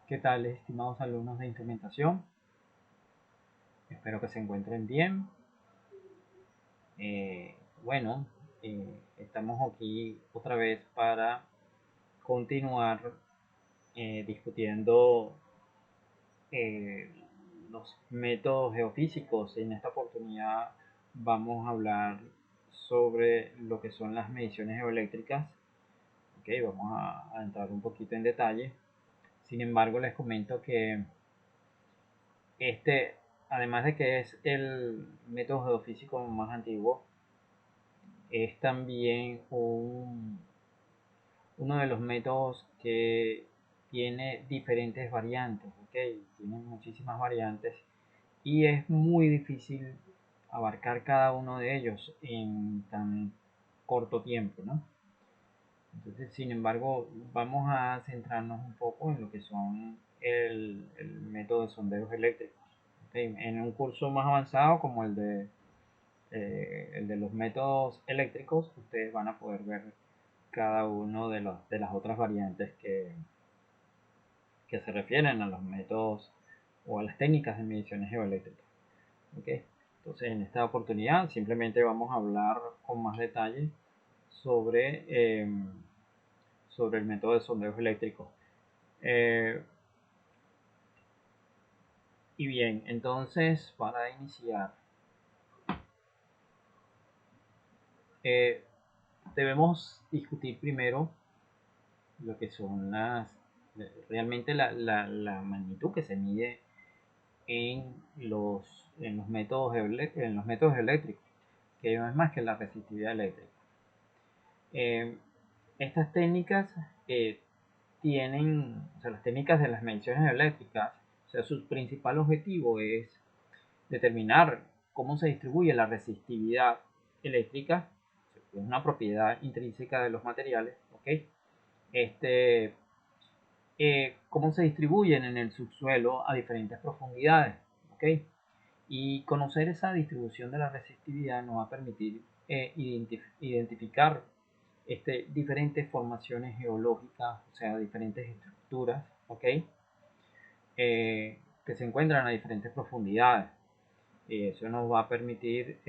¿Qué tal, estimados alumnos de instrumentación? Espero que se encuentren bien. Eh, bueno, estamos aquí otra vez para continuar discutiendo eh, los métodos geofísicos. En esta oportunidad vamos a hablar sobre lo que son las mediciones geoeléctricas. Ok, vamos a entrar un poquito en detalle. Sin embargo, les comento que Este, además de que es el método geofísico más antiguo, es también uno de los métodos que tiene diferentes variantes, ¿ok? Tiene muchísimas variantes y es muy difícil abarcar cada uno de ellos en tan corto tiempo, ¿no? Entonces, sin embargo, vamos a centrarnos un poco en lo que son el método de sondeos eléctricos. ¿Okay? En un curso más avanzado como el de los métodos eléctricos, ustedes van a poder ver cada uno de las otras variantes que se refieren a los métodos o a las técnicas de mediciones geoeléctricas. ¿Okay? Entonces, en esta oportunidad simplemente vamos a hablar con más detalle sobre, sobre el método de sondeos eléctricos. Eh, y bien, entonces para iniciar, eh, debemos discutir primero lo que son realmente la magnitud que se mide en en los en los métodos eléctricos, que no es más que la resistividad eléctrica. Eh, Estas técnicas tienen, o sea, las técnicas de las mediciones eléctricas, o sea, su principal objetivo es determinar cómo se distribuye la resistividad eléctrica, es una propiedad intrínseca de los materiales, ¿ok? Este, Cómo se distribuyen en el subsuelo a diferentes profundidades, ¿ok? Y conocer esa distribución de la resistividad nos va a permitir identificar diferentes formaciones geológicas, o sea, diferentes estructuras, ¿ok? Que se encuentran a diferentes profundidades. Y eso nos va a permitir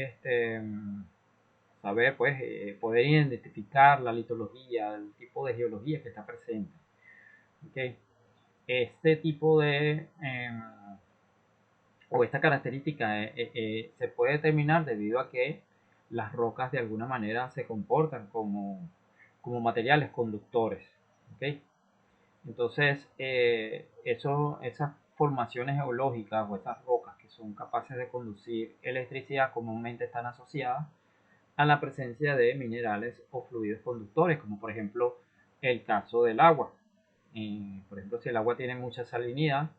saber, pues, poder identificar la litología, el tipo de geología que está presente. ¿Okay? Este tipo o esta característica se puede determinar debido a que las rocas de alguna manera se comportan como materiales conductores. ¿Okay? Entonces, esas formaciones geológicas o esas rocas que son capaces de conducir electricidad comúnmente están asociadas a la presencia de minerales o fluidos conductores, como por ejemplo el caso del agua. Por ejemplo, si el agua tiene mucha salinidad,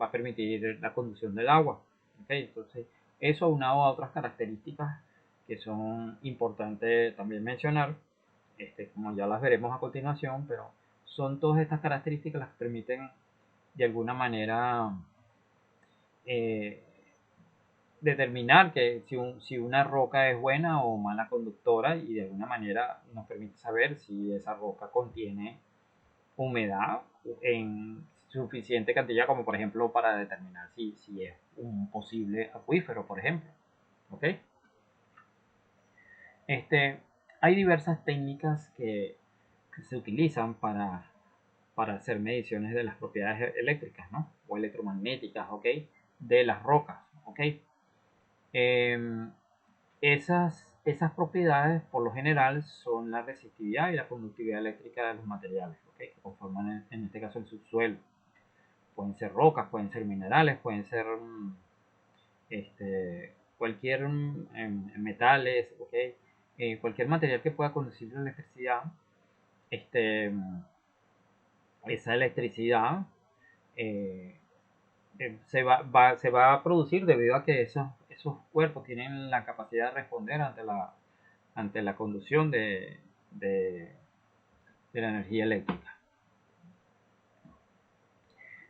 va a permitir la conducción del agua. ¿Okay? Entonces, eso aunado a otras características que son importantes también mencionar, como ya las veremos a continuación, pero son todas estas características las que permiten de alguna manera eh, determinar que si una roca es buena o mala conductora y de alguna manera nos permite saber si esa roca contiene humedad en suficiente cantidad como por ejemplo para determinar si es un posible acuífero, por ejemplo. ¿Ok? Este, Hay diversas técnicas que se utilizan para hacer mediciones de las propiedades eléctricas, ¿no? O electromagnéticas, ¿ok? De las rocas, ¿ok? Eh, esas propiedades, por lo general, son la resistividad y la conductividad eléctrica de los materiales, ¿okay? Que conforman, en este caso, el subsuelo. Pueden ser rocas, pueden ser minerales, pueden ser cualquier metales, ¿okay? Cualquier material que pueda conducir la electricidad, este, esa electricidad eh, se va a producir debido a que esos cuerpos tienen la capacidad de responder ante la conducción de, de la energía eléctrica.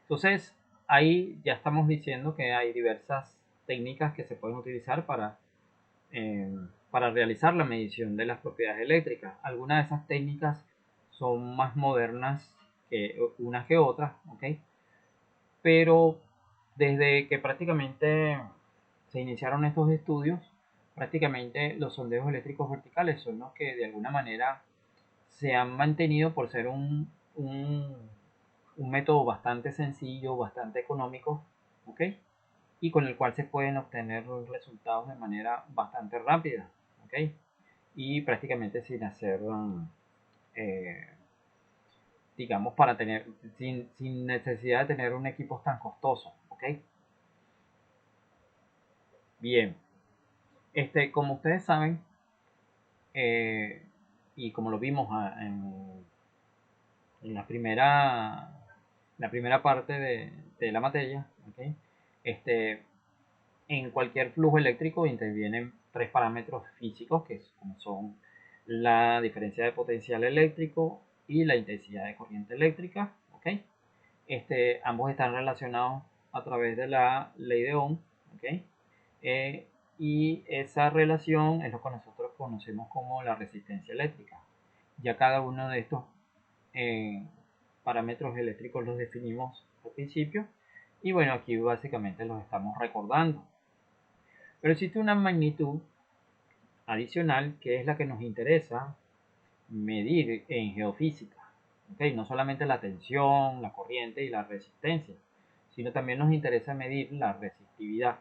Entonces, ahí ya estamos diciendo que hay diversas técnicas que se pueden utilizar para realizar la medición de las propiedades eléctricas. Algunas de esas técnicas son más modernas unas que otras, ¿ok? Pero desde que prácticamente se iniciaron estos estudios, prácticamente los sondeos eléctricos verticales son los que de alguna manera se han mantenido por ser un método bastante sencillo, bastante económico, ¿ok? Y con el cual se pueden obtener resultados de manera bastante rápida, ¿ok? Y prácticamente sin hacer, eh, digamos, sin necesidad de tener un equipo tan costoso, ¿ok? Bien, como ustedes saben, eh, y como lo vimos en la primera parte de la materia, ¿okay? En cualquier flujo eléctrico intervienen tres parámetros físicos que como son la diferencia de potencial eléctrico y la intensidad de corriente eléctrica, ¿okay? Ambos están relacionados a través de la ley de Ohm, ¿okay? Eh, y esa relación es lo que nosotros conocemos como la resistencia eléctrica. Ya cada uno de estos eh, parámetros eléctricos los definimos al principio y bueno, aquí básicamente los estamos recordando. Pero existe una magnitud adicional que es la que nos interesa medir en geofísica. ¿Okay? No solamente la tensión, la corriente y la resistencia, sino también nos interesa medir la resistividad.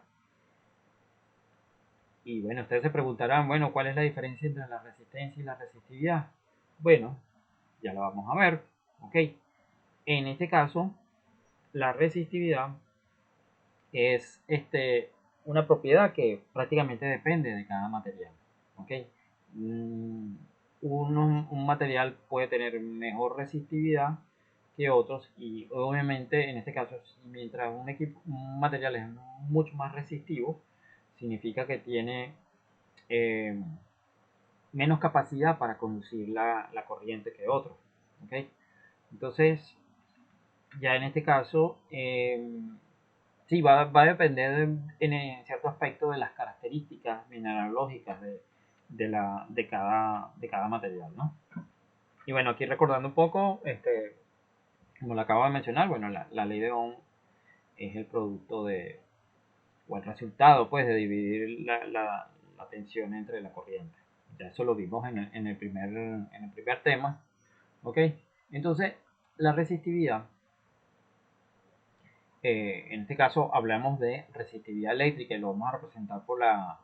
Y bueno, ustedes se preguntarán, bueno, ¿cuál es la diferencia entre la resistencia y la resistividad? Bueno, ya lo vamos a ver. ¿Ok? En este caso, la resistividad es una propiedad que prácticamente depende de cada material. ¿Ok? Mm, un material puede tener mejor resistividad que otros y obviamente en este caso mientras un material es mucho más resistivo significa que tiene eh, menos capacidad para conducir la corriente que otros. ¿Okay? Entonces, ya en este caso, sí, va a depender en cierto aspecto de las características mineralógicas de cada material, ¿no? Y bueno, aquí recordando un poco, como lo acabo de mencionar, bueno, la ley de Ohm es el producto o el resultado, pues, de dividir la tensión entre la corriente. Ya eso lo vimos en el primer tema, ¿ok? Entonces, la resistividad, en este caso hablamos de resistividad eléctrica y lo vamos a representar por la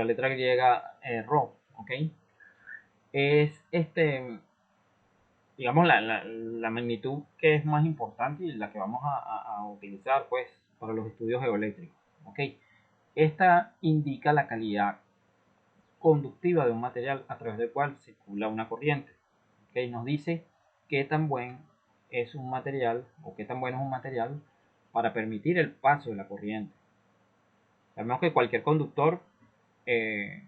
letra griega Rho, ¿ok? Es digamos, la magnitud que es más importante y la que vamos a utilizar, pues, para los estudios geoeléctricos, ¿ok? Esta indica la calidad conductiva de un material a través del cual circula una corriente. ¿Okay? Nos dice qué tan buen es un material o qué tan bueno es un material para permitir el paso de la corriente. Sabemos que cualquier conductor eh,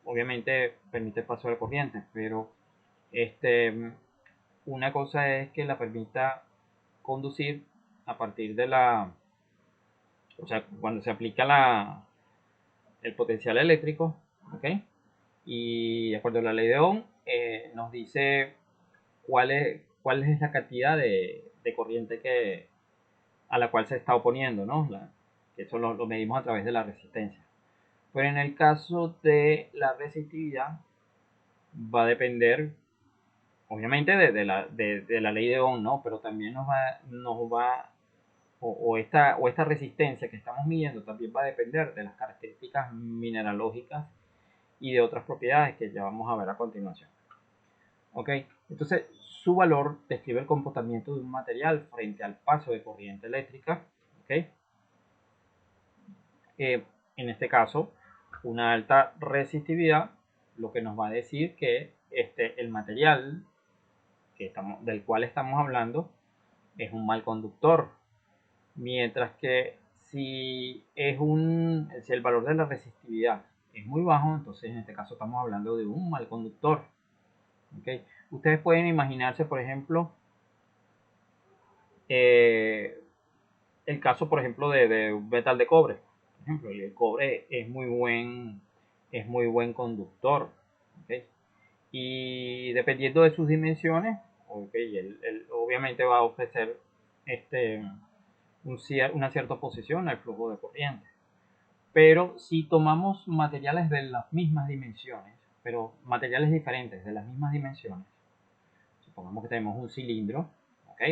obviamente permite el paso de la corriente, pero una cosa es que la permita conducir a partir o sea, cuando se aplica el potencial eléctrico, ¿ok? Y de acuerdo a la ley de Ohm, nos dice cuál es la cantidad de corriente a la cual se está oponiendo, ¿no? Que eso lo medimos a través de la resistencia. Pero en el caso de la resistividad, va a depender, obviamente, de la ley de Ohm, ¿no? Pero también nos va o esta resistencia que estamos midiendo también va a depender de las características mineralógicas y de otras propiedades que ya vamos a ver a continuación. ¿Ok? Entonces, su valor describe el comportamiento de un material frente al paso de corriente eléctrica. ¿Ok? En este caso, una alta resistividad, lo que nos va a decir que el material del cual estamos hablando es un mal conductor. Mientras que si el valor de la resistividad es muy bajo, entonces en este caso estamos hablando de un mal conductor. ¿Okay? Ustedes pueden imaginarse, por ejemplo, eh, el caso, por ejemplo, de un metal de cobre. Por ejemplo, el cobre es muy buen conductor. ¿Okay? Y dependiendo de sus dimensiones, ¿okay? Él obviamente va a ofrecer una cierta oposición al flujo de corriente. Pero si tomamos materiales de las mismas dimensiones, pero materiales diferentes de las mismas dimensiones, supongamos que tenemos un cilindro, ¿ok?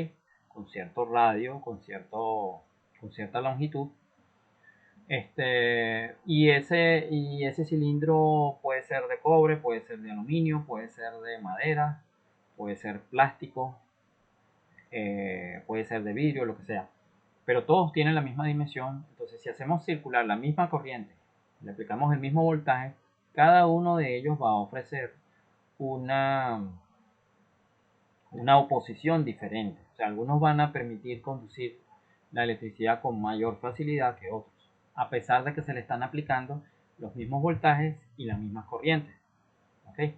Con cierto radio, con cierta longitud, y ese cilindro puede ser de cobre, puede ser de aluminio, puede ser de madera, puede ser plástico, puede ser de vidrio, lo que sea. Pero todos tienen la misma dimensión. Entonces, si hacemos circular la misma corriente, le aplicamos el mismo voltaje, cada uno de ellos va a ofrecer una, una oposición diferente. O sea, algunos van a permitir conducir la electricidad con mayor facilidad que otros, a pesar de que se le están aplicando los mismos voltajes y las mismas corrientes. ¿Okay?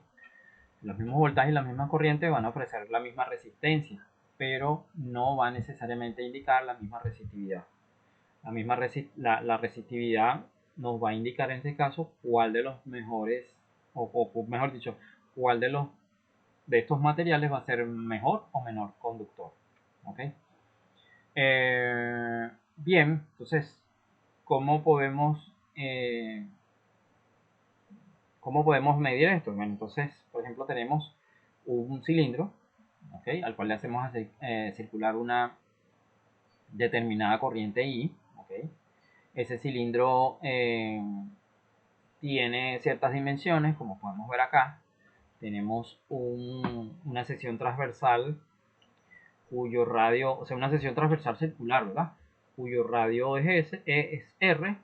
Los mismos voltajes y las mismas corrientes van a ofrecer la misma resistencia, pero no va necesariamente a indicar la misma resistividad. La resistividad nos va a indicar en este caso cuál de los mejores, o mejor dicho, cuál de estos materiales va a ser mejor o menor conductor. ¿Okay? Bien, entonces, ¿cómo podemos, eh, ¿cómo podemos medir esto? Bueno, entonces, por ejemplo, tenemos un cilindro, ¿okay? Al cual le hacemos circular una determinada corriente I. ¿Okay? Ese cilindro tiene ciertas dimensiones, como podemos ver acá. Tenemos una sección transversal cuyo radio, o sea, una sección transversal circular, ¿verdad? Cuyo radio es R,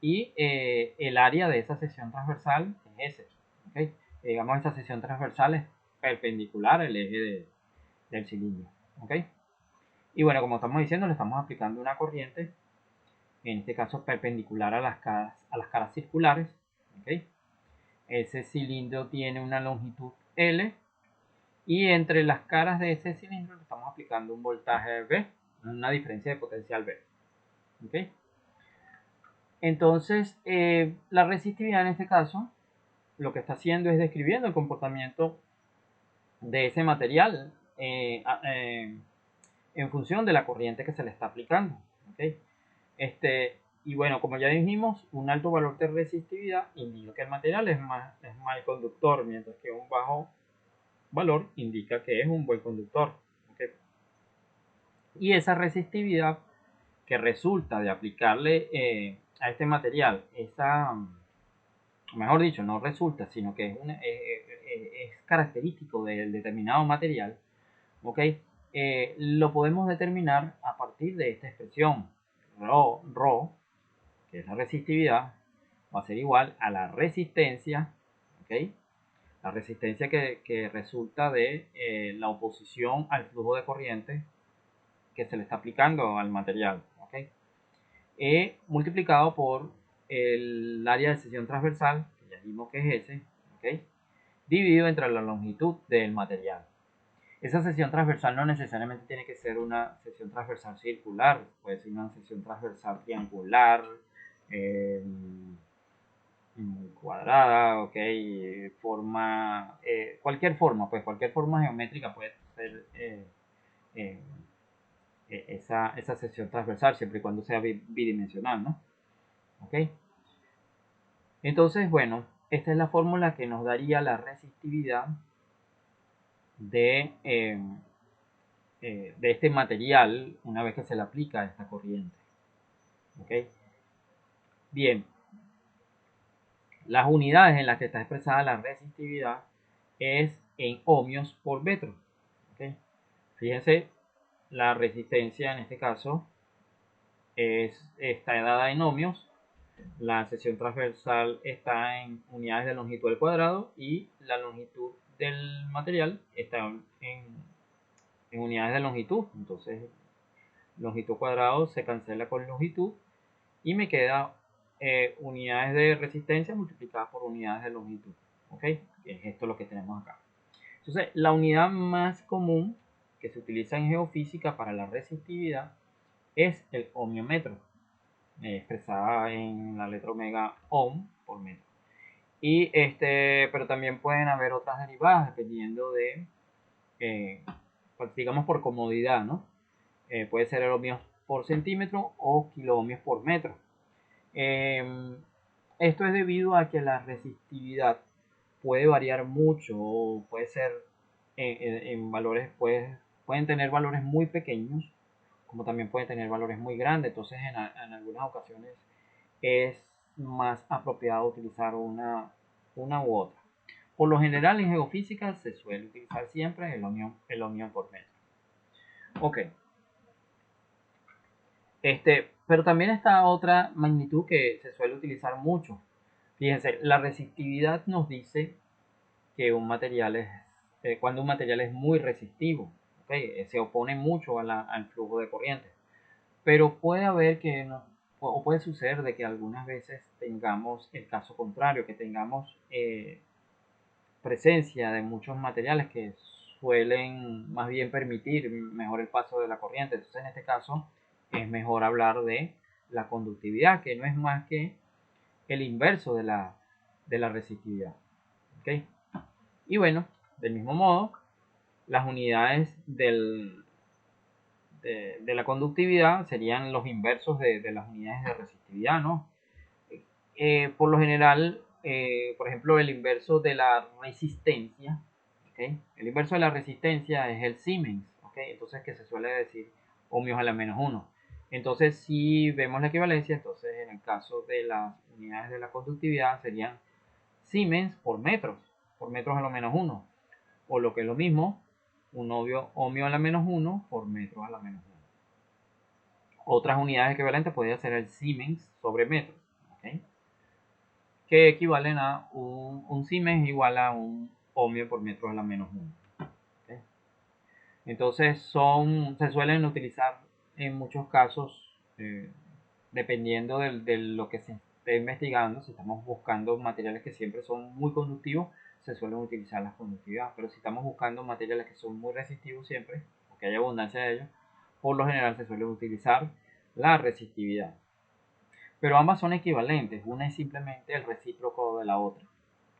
y el área de esa sección transversal es S. ¿Okay? Digamos, esta sección transversal es perpendicular al eje del cilindro. ¿Okay? Y bueno, como estamos diciendo, le estamos aplicando una corriente, en este caso perpendicular a las caras circulares. ¿Okay? Ese cilindro tiene una longitud L, y entre las caras de ese cilindro le estamos aplicando un voltaje V, una diferencia de potencial V. ¿Okay? Entonces, la resistividad en este caso lo que está haciendo es describiendo el comportamiento de ese material en función de la corriente que se le está aplicando. ¿Okay? Y bueno, como ya dijimos, un alto valor de resistividad indica que el material es mal conductor, mientras que un bajo valor indica que es un buen conductor. ¿Okay? Y esa resistividad que resulta de aplicarle a este material, mejor dicho, no resulta, sino que es característico del determinado material, ¿ok? Lo podemos determinar a partir de esta expresión. Rho, que es la resistividad, va a ser igual a la resistencia, ¿ok? La resistencia que resulta de la oposición al flujo de corriente que se le está aplicando al material. ¿Okay? Multiplicado por el área de sección transversal, que ya vimos que es S, ¿okay? Dividido entre la longitud del material. Esa sección transversal no necesariamente tiene que ser una sección transversal circular, puede ser una sección transversal triangular, eh, cuadrada, ¿ok? Cualquier forma, pues cualquier forma geométrica puede ser eh, esa sección transversal, siempre y cuando sea bidimensional, ¿no? ¿Ok? Entonces, bueno, esta es la fórmula que nos daría la resistividad de este material una vez que se le aplica esta corriente. ¿Ok? Bien, las unidades en las que está expresada la resistividad es en ohmios por metro. ¿Ok? Fíjense, la resistencia en este caso está dada en ohmios. La sección transversal está en unidades de longitud al cuadrado, y la longitud del material está en unidades de longitud. Entonces, longitud cuadrado se cancela con longitud y me queda unidades de resistencia multiplicadas por unidades de longitud. ¿Ok? Es esto lo que tenemos acá. Entonces, la unidad más común que se utiliza en geofísica para la resistividad es el ohmiómetro, expresada en la letra omega ohm por metro. Pero también pueden haber otras derivadas dependiendo de pues, digamos por comodidad, ¿no? Puede ser el ohmios por centímetro o kiloohmios por metro. Esto es debido a que la resistividad puede variar mucho, puede ser en valores, pueden tener valores muy pequeños, como también pueden tener valores muy grandes. Entonces, en algunas ocasiones es más apropiado utilizar una u otra. Por lo general, en geofísica se suele utilizar siempre el ohmio por metro. Ok. Pero también está otra magnitud que se suele utilizar mucho. Fíjense, la resistividad nos dice que un material es, cuando un material es muy resistivo, ¿okay? Se opone mucho al flujo de corriente. Pero puede haber que no, o puede suceder de que algunas veces tengamos el caso contrario, que tengamos presencia de muchos materiales que suelen más bien permitir mejor el paso de la corriente. Entonces, en este caso, es mejor hablar de la conductividad, que no es más que el inverso de la resistividad. ¿Okay? Y bueno, del mismo modo, las unidades de la conductividad serían los inversos de las unidades de resistividad, ¿no? Por lo general, por ejemplo, el inverso de la resistencia, ¿okay? El inverso de la resistencia es el Siemens, ¿okay? Entonces, que se suele decir ohmios a la menos 1. Entonces, si vemos la equivalencia, entonces en el caso de las unidades de la conductividad serían Siemens por metros a la menos 1. O lo que es lo mismo, un ohmio a la menos 1 por metros a la menos 1. Otras unidades equivalentes podría ser el Siemens sobre metros, ¿okay? Que equivalen a un Siemens igual a un ohmio por metro a la menos 1. ¿Okay? Entonces se suelen utilizar en muchos casos, dependiendo de lo que se esté investigando. Si estamos buscando materiales que siempre son muy conductivos, se suelen utilizar las conductividades. Pero si estamos buscando materiales que son muy resistivos siempre, porque hay abundancia de ellos, por lo general se suele utilizar la resistividad. Pero ambas son equivalentes, una es simplemente el recíproco de la otra,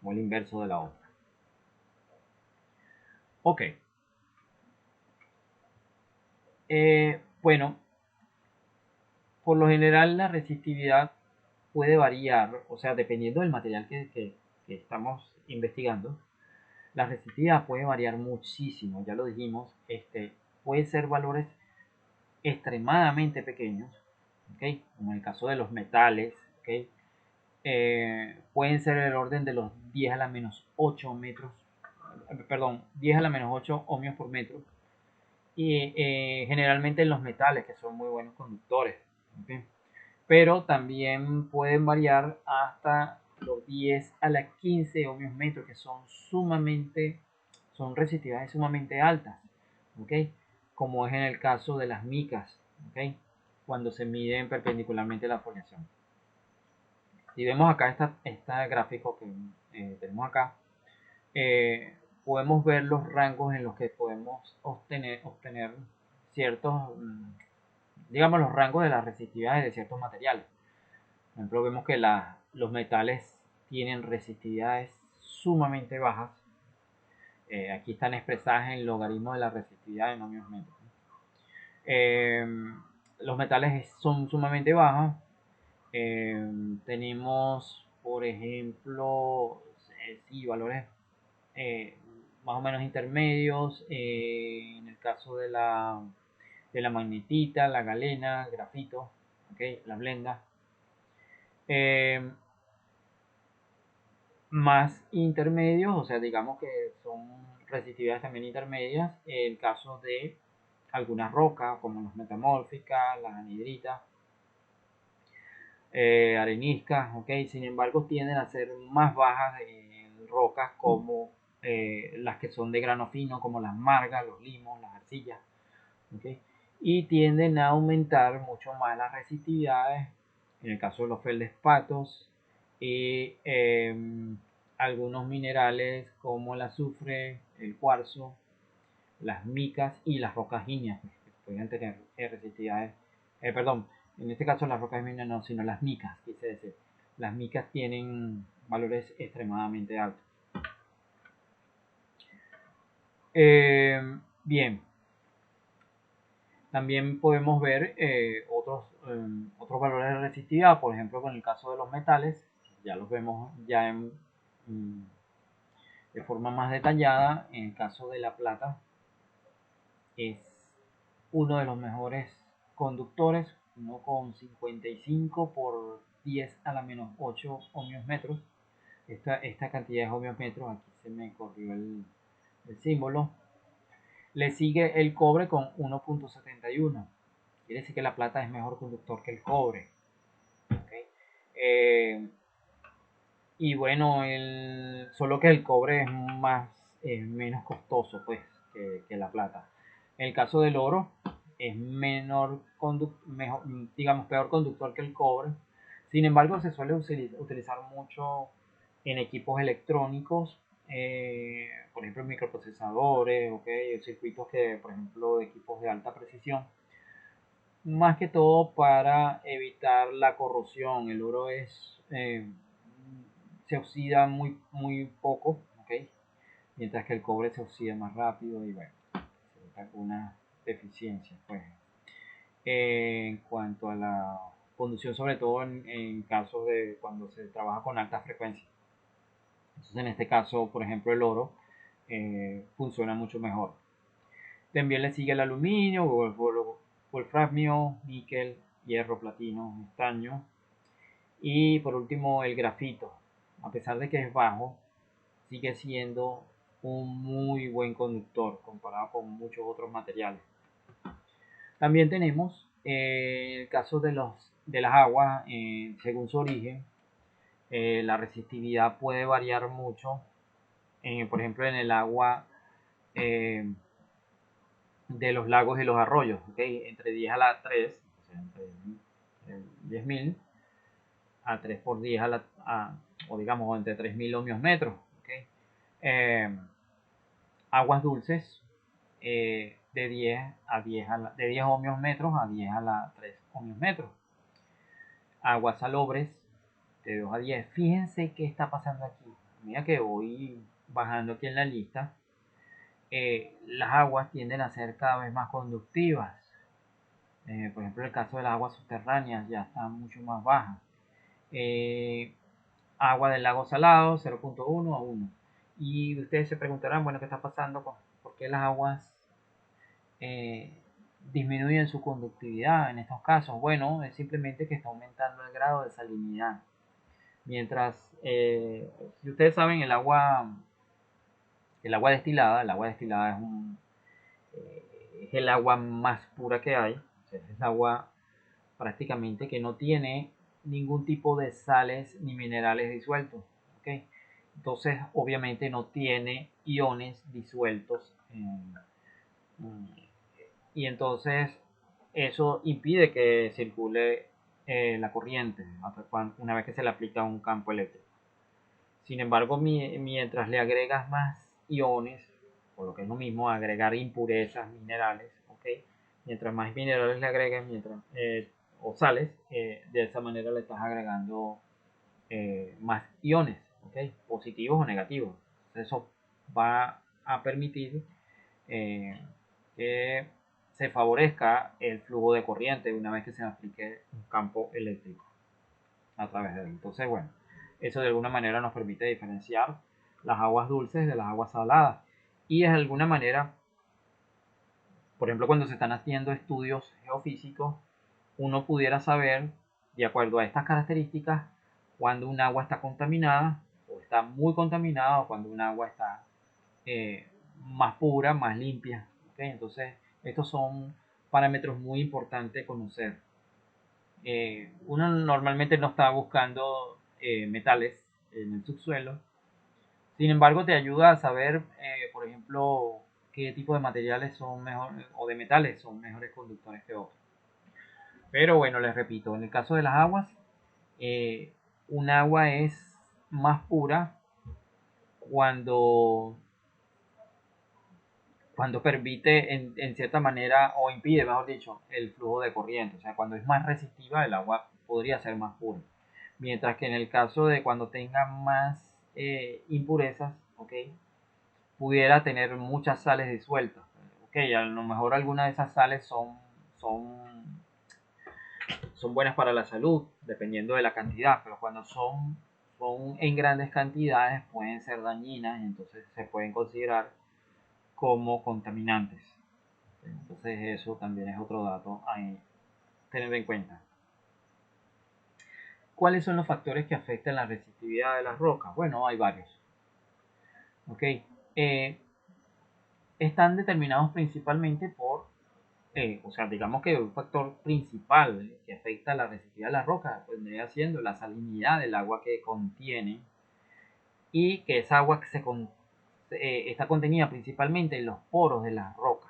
o el inverso de la otra. Ok. Bueno, por lo general la resistividad puede variar, o sea, dependiendo del material que estamos investigando, la resistividad puede variar muchísimo, ya lo dijimos, puede ser valores extremadamente pequeños, ¿okay? Como en el caso de los metales, ¿okay? Pueden ser el orden de los 10 a la menos 8 metros, perdón, 10 a la menos 8 ohmios por metro, y generalmente en los metales, que son muy buenos conductores, ¿okay? Pero también pueden variar hasta los 10 a la 15 ohmios metro, que son resistividades sumamente altas, ¿okay? Como es en el caso de las micas, ¿okay? Cuando se miden perpendicularmente la foliación. Si vemos acá este gráfico que tenemos acá, podemos ver los rangos en los que podemos obtener ciertos, digamos, los rangos de las resistividades de ciertos materiales. Por ejemplo, vemos que los metales tienen resistividades sumamente bajas. Aquí están expresadas en logaritmo de la resistividad en ohmios metros. Los metales son sumamente bajos. Tenemos, por ejemplo, sí, valores más o menos intermedios, en el caso de la magnetita, la galena, grafito, ¿okay? La blenda. Más intermedios, o sea, digamos que son resistividades también intermedias, en el caso de algunas rocas, como las metamórficas, las anhidritas, areniscas, ¿ok? Sin embargo, tienden a ser más bajas en rocas como las que son de grano fino, como las margas, los limos, las arcillas, ¿ok? Y tienden a aumentar mucho más las resistividades, en el caso de los feldespatos, y algunos minerales como el azufre, el cuarzo, las micas y las rocas ígneas, que pueden tener resistividades, perdón, en este caso las rocas ígneas no, sino las micas, quise decir. Las micas tienen valores extremadamente altos. Bien, También podemos ver otros valores de resistividad, por ejemplo, con el caso de los metales, ya los vemos ya mm, de forma más detallada. En el caso de la plata, es uno de los mejores conductores, 1,55 por 10 a la menos 8 ohmios metros. Esta cantidad de ohmios metros, aquí se me corrió el símbolo. Le sigue el cobre con 1,71. Quiere decir que la plata es mejor conductor que el cobre. ¿Okay? Y bueno, solo que el cobre es menos costoso pues, que la plata. En el caso del oro, es mejor, digamos, peor conductor que el cobre. Sin embargo, se suele utilizar mucho en equipos electrónicos, por ejemplo, en microprocesadores, ¿okay? Circuitos que, por ejemplo, de equipos de alta precisión, más que todo para evitar la corrosión. El oro se oxida muy poco, ¿okay? Mientras que el cobre se oxida más rápido y bueno, algunas deficiencias. Pues. En cuanto a la conducción, sobre todo en casos de cuando se trabaja con alta frecuencia. Entonces, en este caso, por ejemplo, el oro funciona mucho mejor. También le sigue el aluminio, wolframio, níquel, hierro, platino, estaño. Y por último, el grafito. A pesar de que es bajo, sigue siendo un muy buen conductor comparado con muchos otros materiales. También tenemos el caso de las aguas, según su origen, la resistividad puede variar mucho. Por ejemplo, en el agua eh, de los lagos y los arroyos, ¿okay? Entre 10 a la 3, o sea, entre 10.000 a 3 por 10 o digamos entre 3.000 ohmios metros. ¿Okay? Aguas dulces de 10 ohmios metros a 10 a la 3 ohmios metros. Aguas salobres de 2 a 10. Fíjense qué está pasando aquí. Mira que voy bajando aquí en la lista. Las aguas tienden a ser cada vez más conductivas. Por ejemplo, el caso de las aguas subterráneas ya está mucho más baja. Agua del lago salado 0,1 a 1. Y ustedes se preguntarán, bueno, ¿qué está pasando? ¿Por qué las aguas eh, disminuyen su conductividad en estos casos? Bueno, es simplemente que está aumentando el grado de salinidad. Mientras, si ustedes saben, el agua destilada es el agua más pura que hay. O sea, es el agua prácticamente que no tiene ningún tipo de sales ni minerales disueltos. ¿Okay? Entonces, obviamente no tiene iones disueltos. Y entonces eso impide que circule la corriente una vez que se le aplica un campo eléctrico. Sin embargo, mientras le agregas más iones, o lo que es lo mismo, agregar impurezas, minerales, ¿okay? Mientras más minerales le agregues, o sales, de esa manera le estás agregando más iones, ¿okay? Positivos o negativos. Eso va a permitir eh, que se favorezca el flujo de corriente una vez que se aplique un campo eléctrico a través de él. Entonces, bueno, eso de alguna manera nos permite diferenciar las aguas dulces de las aguas saladas. Y de alguna manera, por ejemplo, cuando se están haciendo estudios geofísicos, uno pudiera saber, de acuerdo a estas características, cuando un agua está contaminada o está muy contaminada o cuando un agua está eh, más pura, más limpia. ¿Okay? Entonces, estos son parámetros muy importantes conocer. Uno normalmente no está buscando metales en el subsuelo. Sin embargo, te ayuda a saber, por ejemplo, qué tipo de materiales son mejores o de metales son mejores conductores que otros. Pero bueno, les repito, en el caso de las aguas, un agua es más pura cuando, cuando permite en cierta manera o impide, mejor dicho, el flujo de corriente. O sea, cuando es más resistiva, el agua podría ser más pura. Mientras que en el caso de cuando tenga más impurezas, ¿okay? Pudiera tener muchas sales disueltas. ¿Okay? A lo mejor algunas de esas sales son son buenas para la salud, dependiendo de la cantidad, pero cuando son en grandes cantidades pueden ser dañinas y entonces se pueden considerar como contaminantes. Entonces eso también es otro dato a tener en cuenta. ¿Cuáles son los factores que afectan la resistividad de las rocas? Bueno, hay varios. ¿Okay? Están determinados principalmente por, o sea, digamos que un factor principal que afecta la resistividad de las rocas vendría siendo la salinidad del agua que contiene, y que esa agua está contenida principalmente en los poros de las rocas.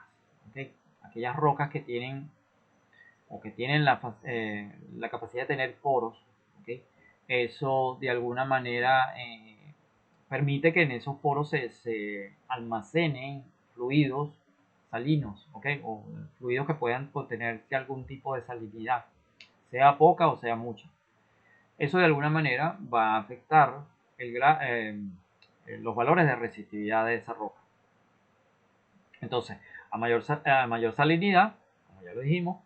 ¿Okay? Aquellas rocas que tienen la capacidad de tener poros, ¿okay? Eso de alguna manera permite que en esos poros se almacenen fluidos salinos, ¿okay? O fluidos que puedan contener algún tipo de salinidad, sea poca o sea mucha. Eso de alguna manera va a afectar los valores de resistividad de esa roca. Entonces, a mayor salinidad, como ya lo dijimos,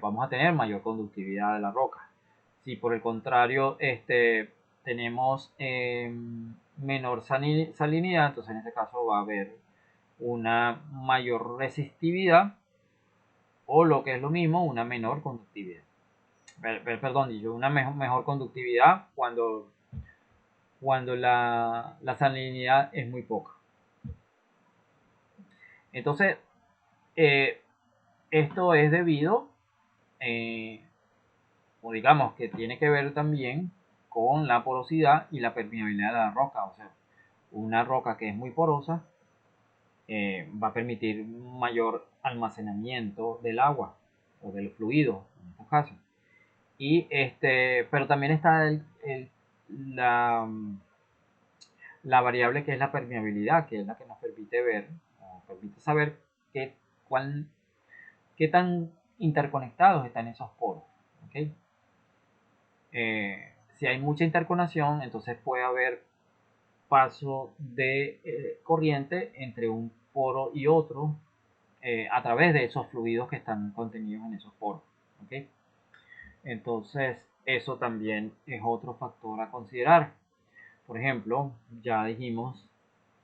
vamos a tener mayor conductividad de la roca. Si por el contrario tenemos menor salinidad, entonces en este caso va a haber una mayor resistividad, o lo que es lo mismo, una menor conductividad. Perdón, una mejor conductividad cuando la salinidad es muy poca. Entonces, esto es debido, o digamos que tiene que ver también con la porosidad y la permeabilidad de la roca. O sea, una roca que es muy porosa va a permitir mayor almacenamiento del agua o del fluido en estos casos. Pero también está la variable que es la permeabilidad, que es la que nos permite ver, o permite saber qué tan interconectados están esos poros. ¿Okay? Si hay mucha interconexión, entonces puede haber paso de corriente entre un poro y otro a través de esos fluidos que están contenidos en esos poros. ¿Okay? Entonces, eso también es otro factor a considerar. Por ejemplo, ya dijimos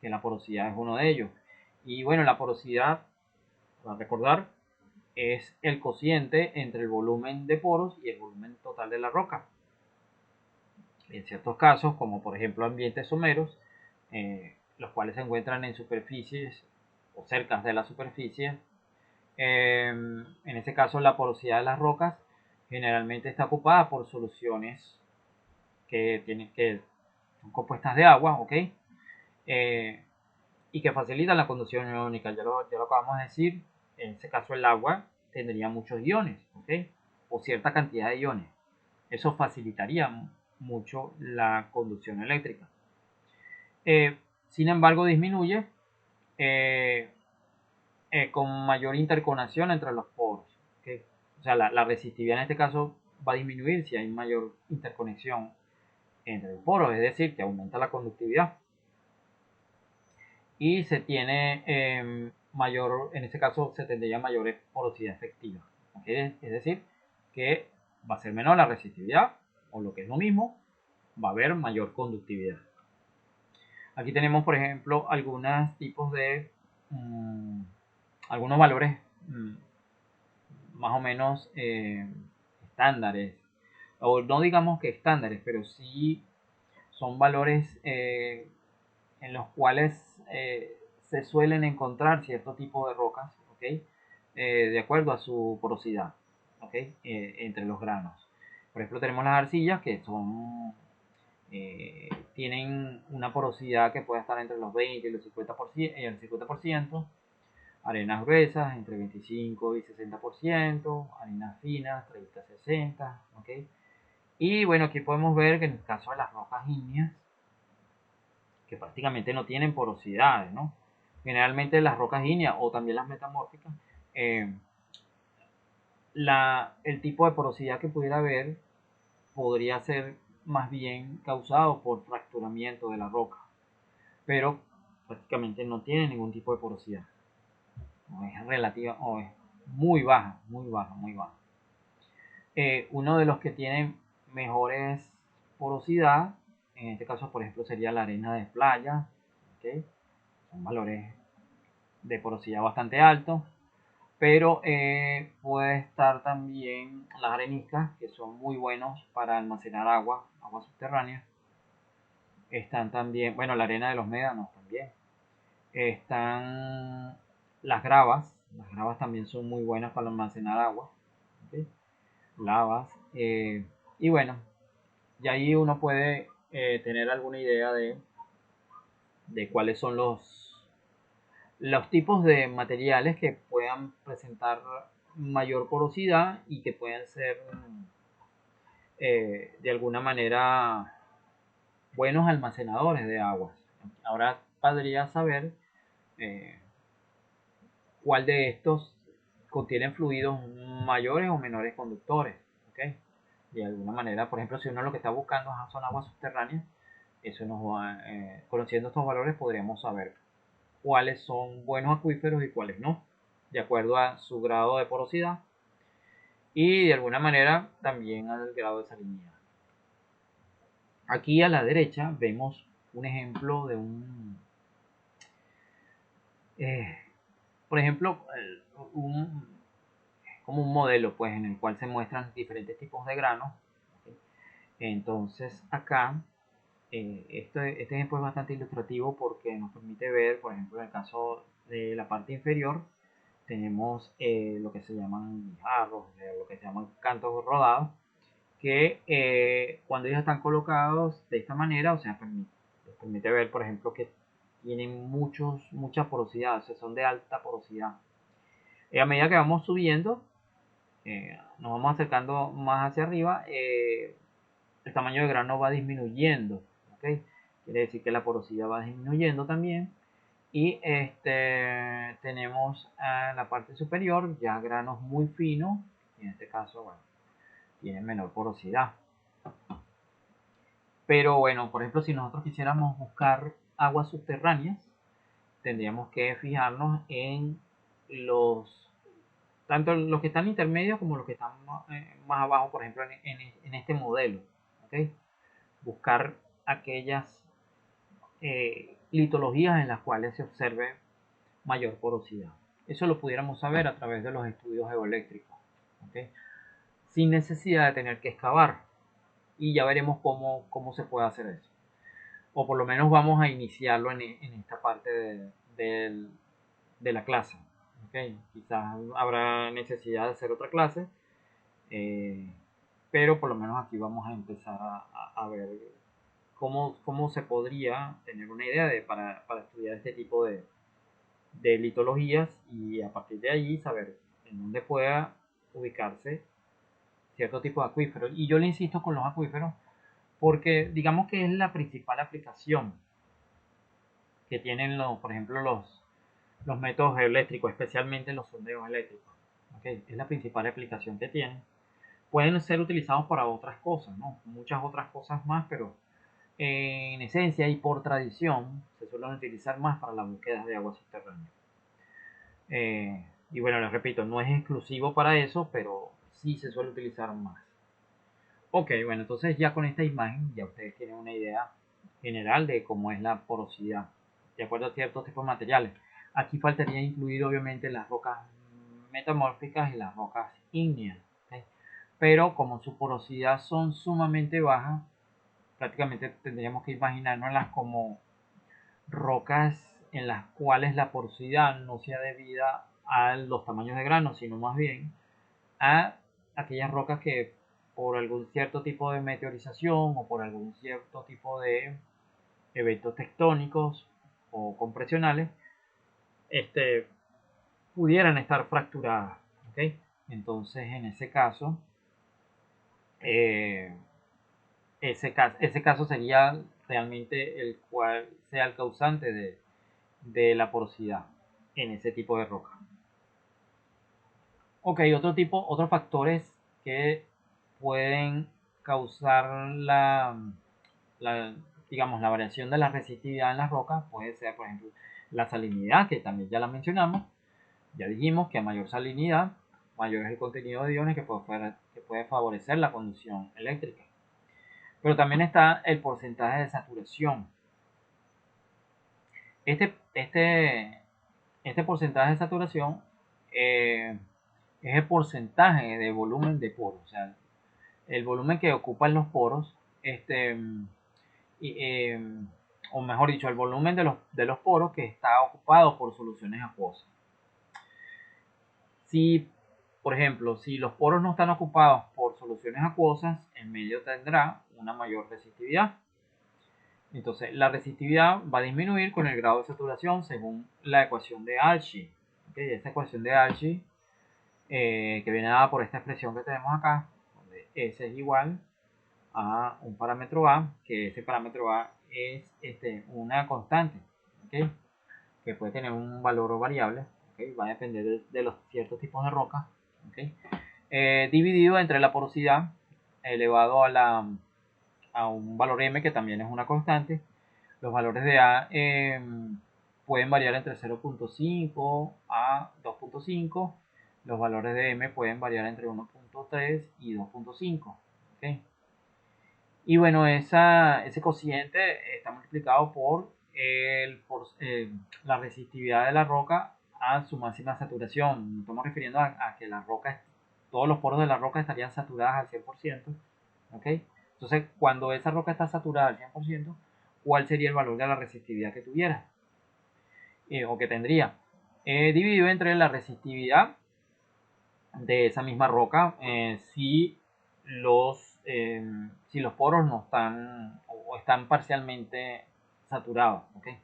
que la porosidad es uno de ellos. Y bueno, la porosidad, para recordar, es el cociente entre el volumen de poros y el volumen total de la roca. En ciertos casos, como por ejemplo ambientes someros, los cuales se encuentran en superficies o cerca de la superficie, en ese caso la porosidad de las rocas generalmente está ocupada por soluciones que son compuestas de agua, ¿ok? Y que facilitan la conducción iónica. Ya lo acabamos de decir. En ese caso el agua tendría muchos iones, ¿ok? O cierta cantidad de iones. Eso facilitaría mucho la conducción eléctrica. Sin embargo, disminuye con mayor interconexión entre los poros. ¿Okay? O sea, la resistividad en este caso va a disminuir si hay mayor interconexión entre los poros, es decir, que aumenta la conductividad. Y se tiene en este caso se tendría mayor porosidad efectiva. ¿Okay? Es decir, que va a ser menor la resistividad, o lo que es lo mismo, va a haber mayor conductividad. Aquí tenemos, por ejemplo, algunos tipos de algunos valores más o menos estándares, o no digamos que estándares, pero sí son valores en los cuales se suelen encontrar cierto tipo de rocas, ¿okay? De acuerdo a su porosidad, ¿okay? Entre los granos. Por ejemplo, tenemos las arcillas que tienen una porosidad que puede estar entre los 20 y el 50%, arenas gruesas entre 25 y 60%, arenas finas 30-60%, ¿ok? Y bueno, aquí podemos ver que en el caso de las rocas ígneas, que prácticamente no tienen porosidades, ¿no? Generalmente las rocas ígneas o también las metamórficas, el tipo de porosidad que pudiera haber podría ser más bien causado por fracturamiento de la roca, pero prácticamente no tiene ningún tipo de porosidad, o es relativa, o es muy baja, muy baja, muy baja. Uno de los que tiene mejores porosidad, en este caso por ejemplo sería la arena de playa, ¿okay? Son valores de porosidad bastante altos, pero puede estar también las areniscas, que son muy buenos para almacenar agua, agua subterránea. Están también, bueno, la arena de los médanos también. Están las gravas también son muy buenas para almacenar agua, ¿okay? Lavas. Y bueno, y ahí uno puede tener alguna idea de cuáles son los tipos de materiales que puedan presentar mayor porosidad y que puedan ser de alguna manera buenos almacenadores de aguas. Ahora podría saber eh, cuál de estos contienen fluidos mayores o menores conductores. ¿Okay? De alguna manera, por ejemplo, si uno lo que está buscando son aguas subterráneas, eso nos va, conociendo estos valores podríamos saber cuáles son buenos acuíferos y cuáles no, de acuerdo a su grado de porosidad y de alguna manera también al grado de salinidad. Aquí a la derecha vemos un ejemplo de eh, por ejemplo, un, como un modelo pues en el cual se muestran diferentes tipos de granos. Entonces acá este ejemplo es bastante ilustrativo porque nos permite ver, por ejemplo, en el caso de la parte inferior, tenemos lo que se llaman guijarros, lo que se llaman cantos rodados, que cuando ellos están colocados de esta manera, o sea, les permite ver, por ejemplo, que tienen mucha porosidad, o sea, son de alta porosidad. A medida que vamos subiendo, nos vamos acercando más hacia arriba, el tamaño de grano va disminuyendo, ¿okay? Quiere decir que la porosidad va disminuyendo también. Y tenemos en la parte superior ya granos muy finos, y en este caso, bueno, tienen menor porosidad. Pero bueno, por ejemplo, si nosotros quisiéramos buscar aguas subterráneas, tendríamos que fijarnos en tanto los que están intermedios como los que están más abajo, por ejemplo, en este modelo. ¿Okay? Buscar aquellas litologías en las cuales se observe mayor porosidad. Eso lo pudiéramos saber a través de los estudios geoeléctricos, ¿okay? Sin necesidad de tener que excavar. Y ya veremos cómo se puede hacer eso. O por lo menos vamos a iniciarlo en esta parte de la clase. ¿Okay? Quizás habrá necesidad de hacer otra clase, eh, pero por lo menos aquí vamos a empezar a ver cómo se podría tener una idea para estudiar este tipo de litologías y a partir de allí saber en dónde pueda ubicarse cierto tipo de acuíferos. Y yo le insisto con los acuíferos porque digamos que es la principal aplicación que tienen, por ejemplo, los métodos eléctricos, especialmente los sondeos eléctricos. ¿Okay? Es la principal aplicación que tienen. Pueden ser utilizados para otras cosas, ¿no? Muchas otras cosas más, pero en esencia y por tradición se suelen utilizar más para las búsquedas de agua subterránea. Y bueno, les repito, no es exclusivo para eso, pero sí se suele utilizar más. Ok, bueno, entonces ya con esta imagen ya ustedes tienen una idea general de cómo es la porosidad de acuerdo a ciertos tipos de materiales. Aquí faltaría incluir obviamente las rocas metamórficas y las rocas ígneas, ¿okay? Pero como su porosidad son sumamente bajas, prácticamente tendríamos que imaginárnoslas como rocas en las cuales la porosidad no sea debida a los tamaños de grano, sino más bien a aquellas rocas que por algún cierto tipo de meteorización o por algún cierto tipo de eventos tectónicos o compresionales pudieran estar fracturadas. ¿Okay? Entonces, en ese caso, eh, ese caso sería realmente el cual sea el causante de la porosidad en ese tipo de roca. Ok, otros factores que pueden causar digamos, la variación de la resistividad en las rocas puede ser, por ejemplo, la salinidad, que también ya la mencionamos, Ya dijimos que a mayor salinidad, mayor es el contenido de iones que puede favorecer la conducción eléctrica. Pero también está el porcentaje de saturación. Este, este, este porcentaje de saturación es el porcentaje de volumen de poros, o sea, el volumen que ocupan los poros, y, o mejor dicho, el volumen de los poros que está ocupado por soluciones acuosas. Si, por ejemplo, si los poros no están ocupados por soluciones acuosas, el medio tendrá una mayor resistividad. Entonces, la resistividad va a disminuir con el grado de saturación según la ecuación de Alchi. ¿Okay? Esta ecuación de Alchi, que viene dada por esta expresión que tenemos acá, donde S es igual a un parámetro A, que ese parámetro A es una constante, ¿okay? Que puede tener un valor variable, ¿okay? Va a depender de los ciertos tipos de rocas, ¿okay? Dividido entre la porosidad elevado a un valor M, que también es una constante. Los valores de A pueden variar entre 0.5 a 2.5. Los valores de M pueden variar entre 1.3 y 2.5. ¿Okay? Y bueno, ese cociente está multiplicado por la resistividad de la roca a su máxima saturación. Nos estamos refiriendo a que la roca, todos los poros de la roca estarían saturadas al 100%. ¿Okay? Entonces, cuando esa roca está saturada al 100%, ¿cuál sería el valor de la resistividad que tuviera? O que tendría. Dividido entre la resistividad de esa misma roca, si los poros no están o están parcialmente saturados. ¿Okay?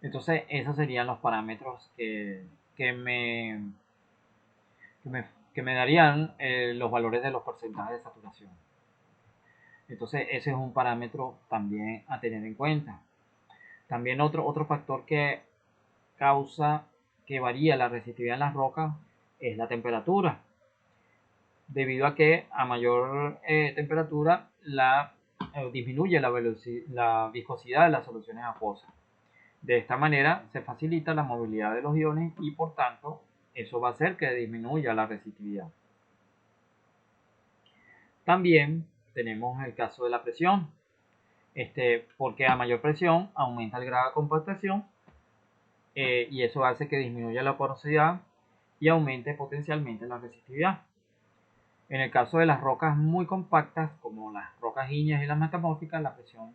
Entonces, esos serían los parámetros que me, que me darían los valores de los porcentajes de saturación. Entonces, ese es un parámetro también a tener en cuenta. También otro factor que causa que varía la resistividad en las rocas es la temperatura, debido a que a mayor temperatura disminuye la viscosidad de las soluciones acuosas. De esta manera se facilita la movilidad de los iones y por tanto eso va a hacer que disminuya la resistividad. También tenemos el caso de la presión, porque a mayor presión aumenta el grado de compactación, y eso hace que disminuya la porosidad y aumente potencialmente la resistividad. En el caso de las rocas muy compactas, como las rocas ígneas y las metamórficas, la presión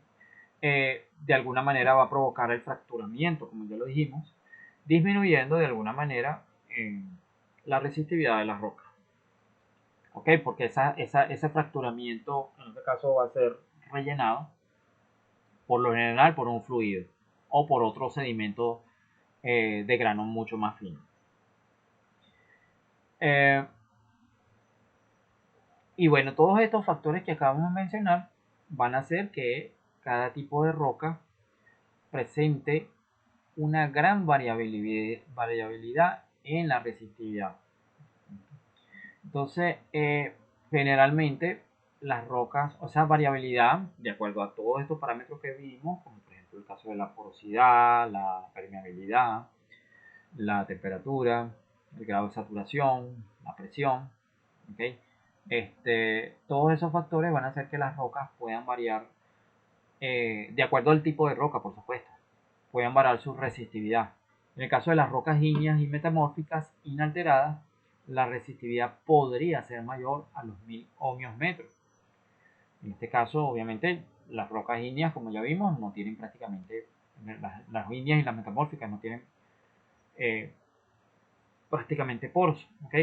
de alguna manera va a provocar el fracturamiento, como ya lo dijimos, disminuyendo de alguna manera la resistividad de las rocas. ¿Ok? Porque ese fracturamiento en este caso va a ser rellenado por lo general por un fluido o por otro sedimento de grano mucho más fino. Y bueno, todos estos factores que acabamos de mencionar van a hacer que cada tipo de roca presente una gran variabilidad en la resistividad. Entonces, generalmente las rocas, o sea, variabilidad, de acuerdo a todos estos parámetros que vimos, como por ejemplo el caso de la porosidad, la permeabilidad, la temperatura, el grado de saturación, la presión, ¿okay? Todos esos factores van a hacer que las rocas puedan variar, de acuerdo al tipo de roca, por supuesto, puedan variar su resistividad. En el caso de las rocas ígneas y metamórficas inalteradas, la resistividad podría ser mayor a los 1000 ohmios metros. En este caso, obviamente, las rocas ígneas, como ya vimos, no tienen prácticamente, las ígneas y las metamórficas no tienen prácticamente poros, ¿ok?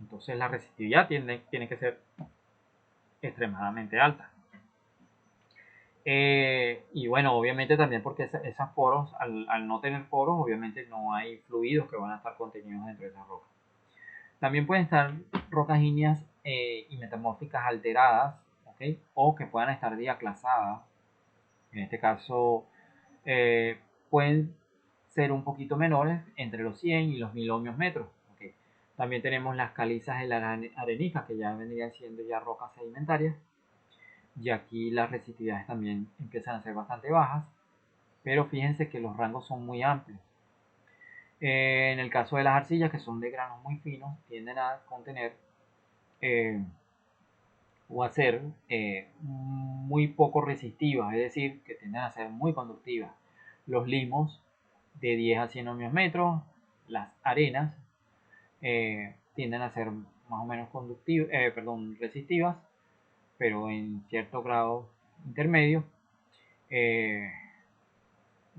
Entonces la resistividad tiene que ser extremadamente alta. Y bueno, obviamente también porque esas poros, al no tener poros, obviamente no hay fluidos que van a estar contenidos dentro de esas rocas. También pueden estar rocas ígneas y metamórficas alteradas, ¿okay? O que puedan estar diaclasadas. En este caso, pueden ser un poquito menores, entre los 100 y los 1000 ohmios metros. ¿Okay? También tenemos las calizas y las areniscas, que ya vendrían siendo ya rocas sedimentarias. Y aquí las resistividades también empiezan a ser bastante bajas, pero fíjense que los rangos son muy amplios. En el caso de las arcillas, que son de granos muy finos, tienden a contener eh, o a ser muy poco resistivas, es decir, que tienden a ser muy conductivas. Los limos de 10 a 100 ohmios metros, las arenas tienden a ser más o menos resistivas, pero en cierto grado intermedio. Eh,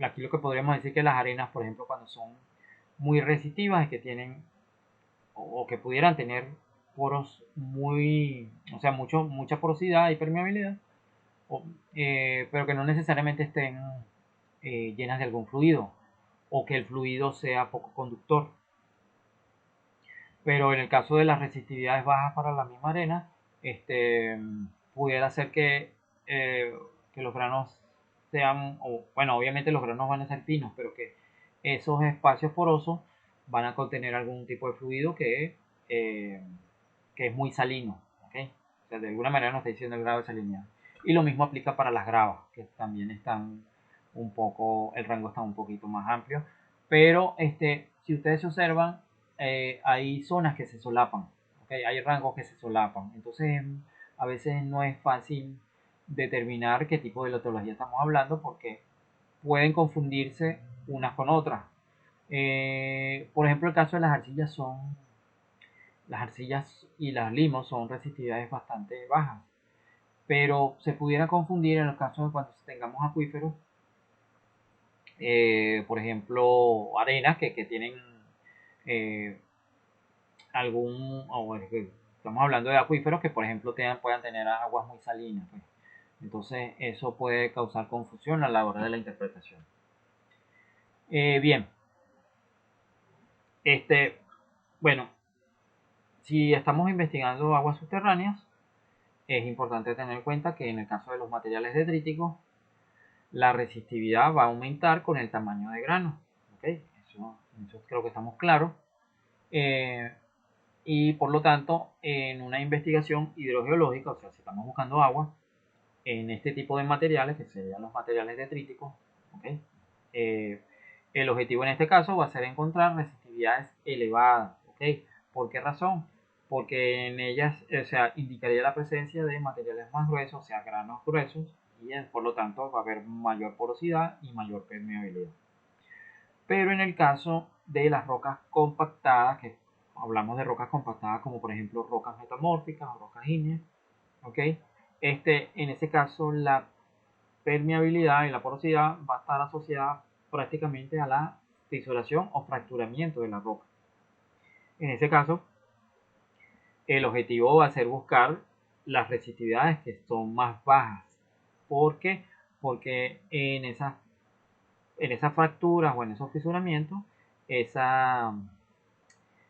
Aquí lo que podríamos decir que las arenas, por ejemplo, cuando son muy resistivas, es que tienen o que pudieran tener poros muy, o sea, mucha porosidad y permeabilidad, o, pero que no necesariamente estén llenas de algún fluido o que el fluido sea poco conductor. Pero en el caso de las resistividades bajas para la misma arena, pudiera ser que los granos sean, o, bueno, obviamente los granos van a ser finos, pero que esos espacios porosos van a contener algún tipo de fluido eh, que es muy salino, ¿okay? O sea, de alguna manera nos está diciendo el grado de salinidad. Y lo mismo aplica para las gravas, que también están un poco, el rango está un poquito más amplio. Pero si ustedes se observan, hay zonas que se solapan, ¿okay? Hay rangos que se solapan. Entonces, a veces no es fácil determinar qué tipo de lotología estamos hablando porque pueden confundirse unas con otras. Por ejemplo, el caso de las arcillas y las limos son resistividades bastante bajas, pero se pudiera confundir en el caso de cuando tengamos acuíferos, por ejemplo, arenas que tienen eh, estamos hablando de acuíferos que por ejemplo puedan tener aguas muy salinas, pues. Entonces eso puede causar confusión a la hora de la interpretación. Bien, este, bueno, si estamos investigando aguas subterráneas, es importante tener en cuenta que en el caso de los materiales detríticos, la resistividad va a aumentar con el tamaño de grano. ¿Okay? Eso creo que estamos claros. Eh, y por lo tanto, en una investigación hidrogeológica, o sea, si estamos buscando agua, en este tipo de materiales, que serían los materiales detríticos, ¿okay? eh, el objetivo en este caso va a ser encontrar resistividades elevadas. ¿Okay? ¿Por qué razón? Porque en ellas, o sea, indicaría la presencia de materiales más gruesos, o sea, granos gruesos, y por lo tanto va a haber mayor porosidad y mayor permeabilidad. Pero en el caso de las rocas compactadas, que hablamos de rocas compactadas como por ejemplo rocas metamórficas o rocas ígneas, ¿ok? En ese caso la permeabilidad y la porosidad va a estar asociada prácticamente a la fisuración o fracturamiento de la roca. En ese caso, el objetivo va a ser buscar las resistividades que son más bajas. ¿Por qué? Porque en esas fracturas o en esos fisuramientos, esa,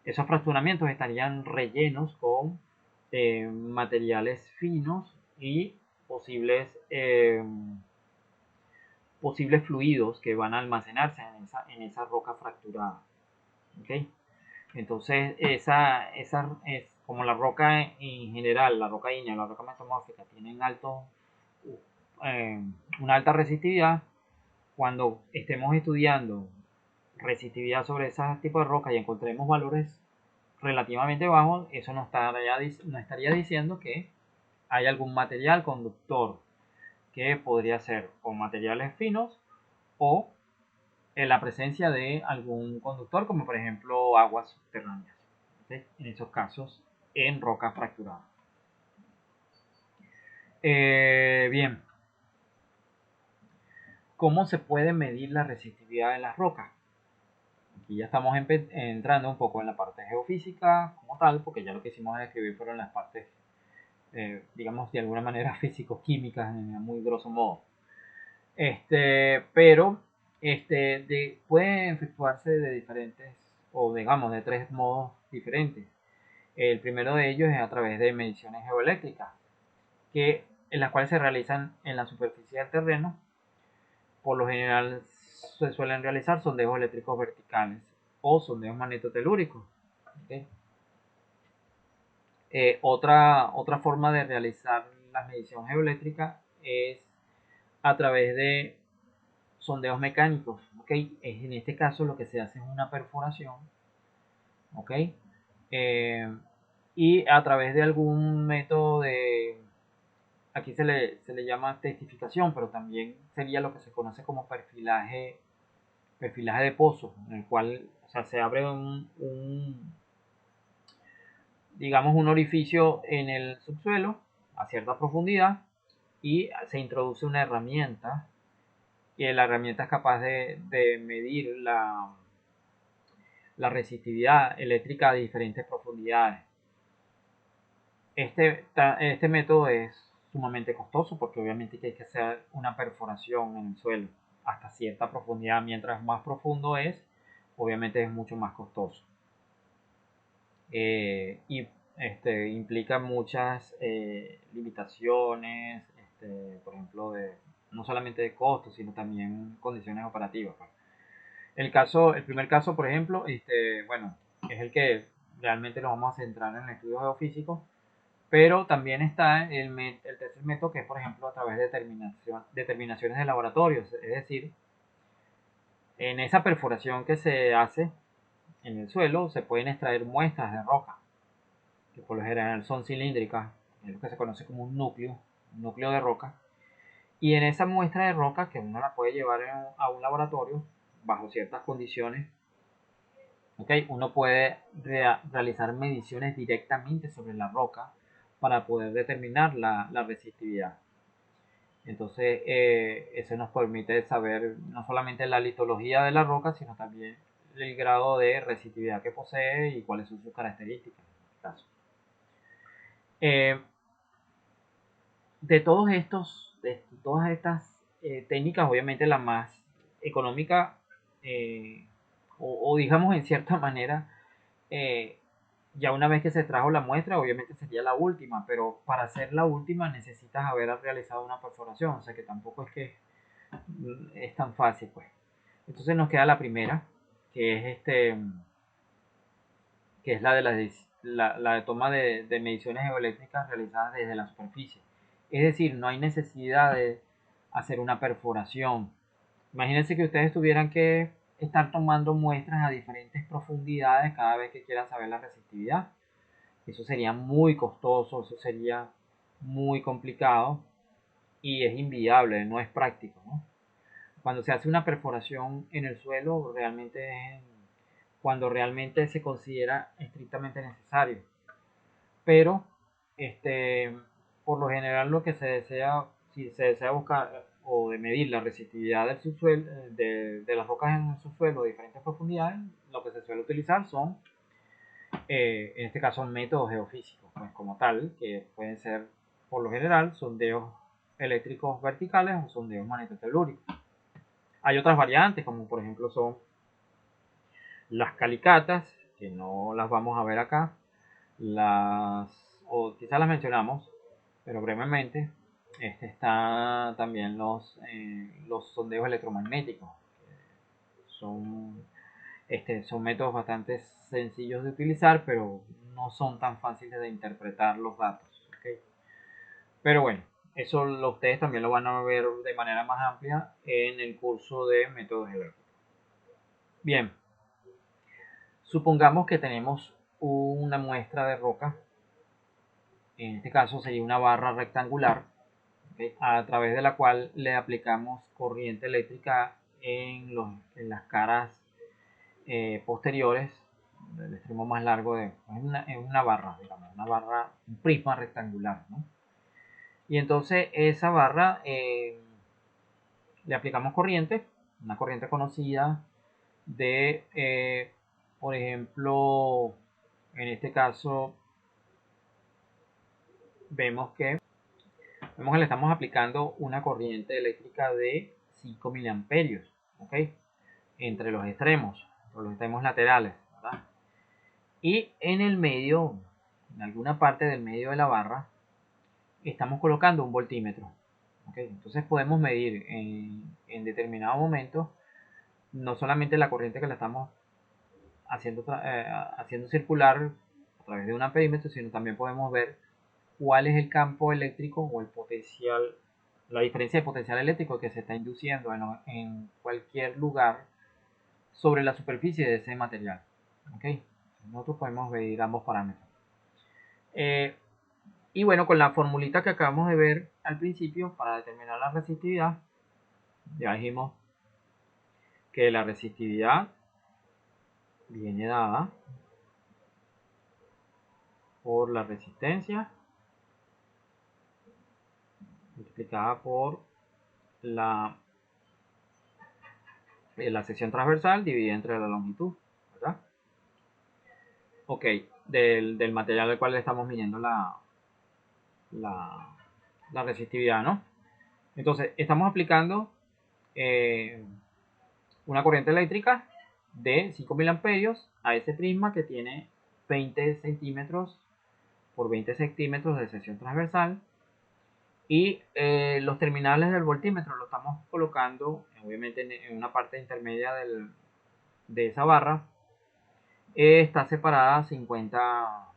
esos fracturamientos estarían rellenos con materiales finos y posibles fluidos que van a almacenarse en esa roca fracturada. ¿Okay? Entonces, esa es como la roca en general, la roca ígnea, la roca metamórfica, tienen una alta resistividad. Cuando estemos estudiando resistividad sobre ese tipo de roca y encontremos valores relativamente bajos, eso nos estaría diciendo que hay algún material conductor que podría ser o materiales finos o en la presencia de algún conductor, como por ejemplo aguas subterráneas. ¿Sí? En esos casos, en roca fracturada. Bien, ¿cómo se puede medir la resistividad de las rocas? Aquí ya estamos entrando un poco en la parte geofísica como tal, porque ya lo que hicimos es escribir fueron las partes, digamos, de alguna manera físico-químicas, en muy grosso modo. Pero puede efectuarse de diferentes, o digamos, de tres modos diferentes. El primero de ellos es a través de mediciones geoeléctricas, en las cuales se realizan en la superficie del terreno. Por lo general se suelen realizar sondeos eléctricos verticales o sondeos magnetotelúricos. ¿Okay? Otra forma de realizar la medición geoeléctrica es a través de sondeos mecánicos, ¿ok? En este caso lo que se hace es una perforación, ¿ok? Y a través de algún método de, aquí se le llama testificación, pero también sería lo que se conoce como perfilaje de pozo, en el cual, o sea, se abre digamos, un orificio en el subsuelo a cierta profundidad y se introduce una herramienta, y la herramienta es capaz de medir la resistividad eléctrica a diferentes profundidades. Este método es sumamente costoso porque obviamente hay que hacer una perforación en el suelo hasta cierta profundidad. Mientras más profundo es, obviamente es mucho más costoso. Y implica muchas limitaciones, por ejemplo, no solamente de costos, sino también condiciones operativas. Pues. El primer caso, por ejemplo, bueno, es el que realmente nos vamos a centrar en el estudio geofísico, pero también está el tercer método, que es, por ejemplo, a través de determinaciones de laboratorios, es decir, en esa perforación que se hace en el suelo se pueden extraer muestras de roca, que por lo general son cilíndricas, es lo que se conoce como un núcleo de roca, y en esa muestra de roca, que uno la puede llevar a un laboratorio bajo ciertas condiciones, ¿okay? Uno puede realizar mediciones directamente sobre la roca para poder determinar la resistividad. Entonces, eso nos permite saber no solamente la litología de la roca, sino también el grado de resistividad que posee y cuáles son sus características en este caso. De todas estas técnicas, obviamente la más económica, o digamos en cierta manera, eh, ya una vez que se trajo la muestra, obviamente sería la última, pero para hacer la última necesitas haber realizado una perforación, o sea que tampoco es que es tan fácil, pues. Entonces nos queda la primera, que es que es la de la de toma de mediciones geoeléctricas realizadas desde la superficie. Es decir, no hay necesidad de hacer una perforación. Imagínense que ustedes tuvieran que estar tomando muestras a diferentes profundidades cada vez que quieran saber la resistividad. Eso sería muy costoso, eso sería muy complicado y es inviable, no es práctico, ¿no? Cuando se hace una perforación en el suelo, realmente es cuando realmente se considera estrictamente necesario. Pero, por lo general, lo que se desea, si se desea buscar o de medir la resistividad del subsuelo, de las rocas en el subsuelo de diferentes profundidades, lo que se suele utilizar son, en este caso, métodos geofísicos, pues como tal, que pueden ser, por lo general, sondeos eléctricos verticales o sondeos magnetotelúricos. Hay otras variantes, como por ejemplo son las calicatas, que no las vamos a ver acá, o quizás las mencionamos, pero brevemente. Está también los sondeos electromagnéticos. Son, son métodos bastante sencillos de utilizar, pero no son tan fáciles de interpretar los datos. ¿Okay? Pero bueno, eso ustedes también lo van a ver de manera más amplia en el curso de métodos eléctricos. Bien, supongamos que tenemos una muestra de roca, en este caso sería una barra rectangular, ¿okay? A través de la cual le aplicamos corriente eléctrica en las caras posteriores del extremo más largo es una barra, digamos, un prisma rectangular, ¿no? Y entonces esa barra le aplicamos corriente, una corriente conocida de, por ejemplo, en este caso vemos que le estamos aplicando una corriente eléctrica de 5 miliamperios, ¿ok? Entre los extremos laterales, ¿verdad? Y en el medio, en alguna parte del medio de la barra, estamos colocando un voltímetro, ¿ok? Entonces podemos medir en determinado momento no solamente la corriente que la estamos haciendo circular a través de un amperímetro, sino también podemos ver cuál es el campo eléctrico o el potencial la diferencia de potencial eléctrico que se está induciendo en cualquier lugar sobre la superficie de ese material. ¿Okay? Nosotros podemos medir ambos parámetros. Y bueno, con la formulita que acabamos de ver al principio para determinar la resistividad, ya dijimos que la resistividad viene dada por la resistencia multiplicada por la sección transversal dividida entre la longitud, ¿verdad? Ok, del material al cual le estamos midiendo la resistividad, ¿no? Entonces, estamos aplicando una corriente eléctrica de 5000 amperios a ese prisma que tiene 20 centímetros por 20 centímetros de sección transversal. Y los terminales del voltímetro lo estamos colocando obviamente en una parte intermedia de esa barra. Está separada 50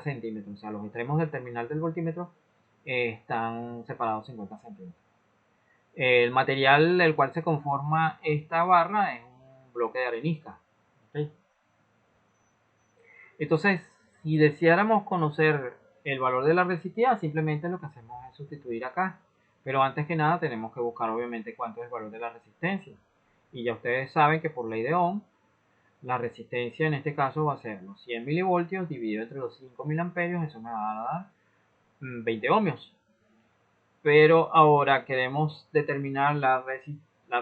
centímetros, o sea, los extremos del terminal del voltímetro están separados 50 centímetros. El material del cual se conforma esta barra es un bloque de arenisca. ¿Okay? Entonces, si deseáramos conocer el valor de la resistividad, simplemente lo que hacemos es sustituir acá. Pero antes que nada tenemos que buscar obviamente cuánto es el valor de la resistencia. Y ya ustedes saben que por ley de Ohm, la resistencia en este caso va a ser los 100 milivoltios dividido entre los 5000 amperios, eso me va a dar 20 ohmios. Pero ahora queremos determinar la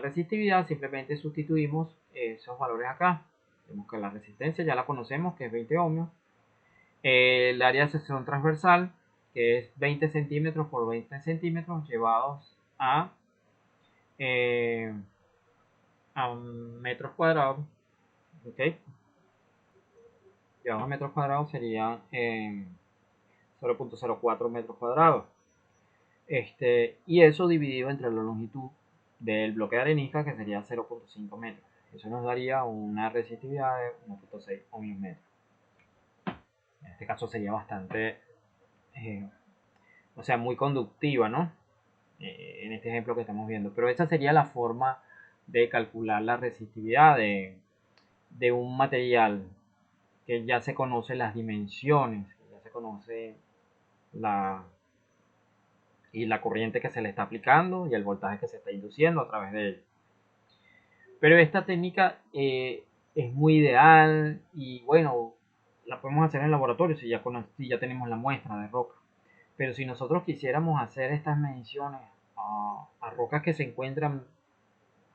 resistividad, simplemente sustituimos esos valores acá. Vemos que la resistencia ya la conocemos, que es 20 ohmios. El área de sección transversal, que es 20 centímetros por 20 centímetros, llevados eh, a metros cuadrados. ¿Ok? Llevados a metros cuadrados serían 0.04 metros cuadrados. Y eso dividido entre la longitud del bloque de arenisca, que sería 0.5 metros. Eso nos daría una resistividad de 1.6 ohmios metros. En este caso sería bastante, o sea, muy conductiva, ¿no? En este ejemplo que estamos viendo. Pero esa sería la forma de calcular la resistividad de un material que ya se conoce las dimensiones, ya se conoce la corriente que se le está aplicando y el voltaje que se está induciendo a través de él. Pero esta técnica es muy ideal y bueno, la podemos hacer en el laboratorio si ya tenemos la muestra de roca. Pero si nosotros quisiéramos hacer estas mediciones a rocas que se encuentran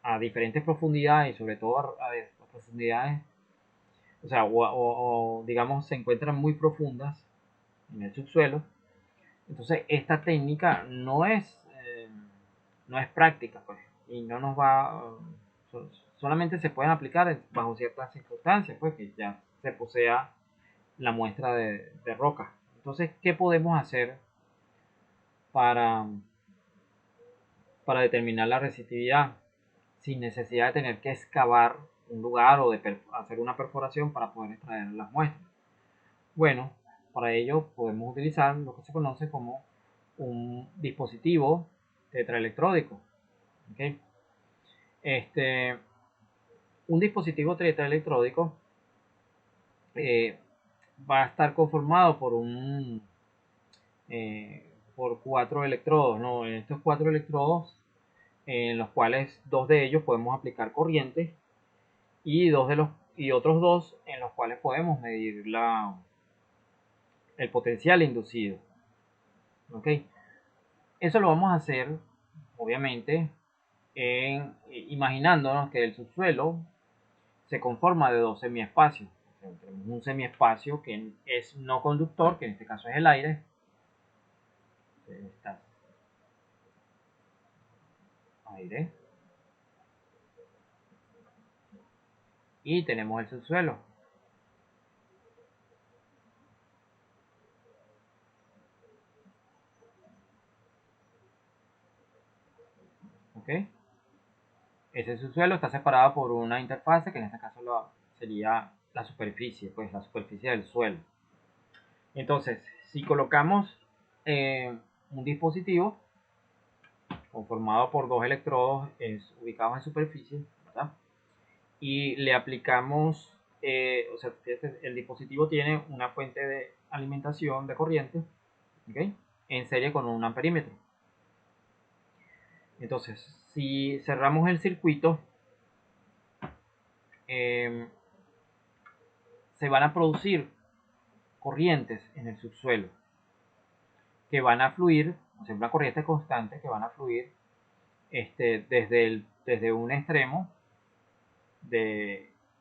a diferentes profundidades y sobre todo a profundidades, o sea, o digamos se encuentran muy profundas en el subsuelo, entonces esta técnica no es práctica, pues, y no nos va, solamente se pueden aplicar bajo ciertas circunstancias, pues que ya se posea la muestra de roca. Entonces, ¿qué podemos hacer para, para determinar la resistividad sin necesidad de tener que excavar un lugar o de hacer una perforación para poder extraer las muestras? Bueno, para ello podemos utilizar lo que se conoce como un dispositivo tetraelectródico. ¿Okay? Un dispositivo tetraelectródico va a estar conformado por 4 electrodos, ¿no? En estos 4 electrodos, en los cuales 2 de ellos podemos aplicar corriente y otros 2 en los cuales podemos medir el potencial inducido. ¿Okay? Eso lo vamos a hacer, obviamente, imaginándonos que el subsuelo se conforma de 2 semiespacios. O sea, tenemos un semiespacio que es no conductor, que en este caso es el aire. Está aire. Y tenemos el subsuelo. ¿Ok? Ese subsuelo está separado por una interfase que en este caso sería la superficie, pues la superficie del suelo. Entonces, si colocamos un dispositivo conformado por dos electrodos ubicados en superficie, ¿verdad? Y le aplicamos, o sea, el dispositivo tiene una fuente de alimentación de corriente, ¿okay? En serie con un amperímetro. Entonces, si cerramos el circuito, se van a producir corrientes en el subsuelo que van a fluir, o sea, una corriente constante que van a fluir desde un extremo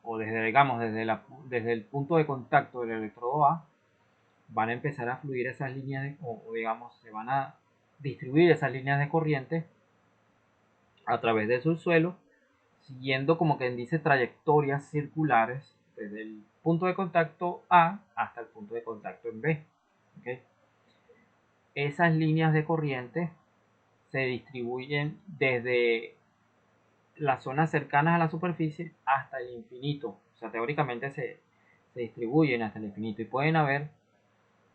o desde, digamos, desde el punto de contacto del electrodo A, van a empezar a fluir esas líneas, o digamos, se van a distribuir esas líneas de corriente a través del subsuelo, siguiendo, como quien dice, trayectorias circulares desde el punto de contacto A hasta el punto de contacto en B. ¿Okay? Esas líneas de corriente se distribuyen desde las zonas cercanas a la superficie hasta el infinito. O sea, teóricamente se distribuyen hasta el infinito y pueden haber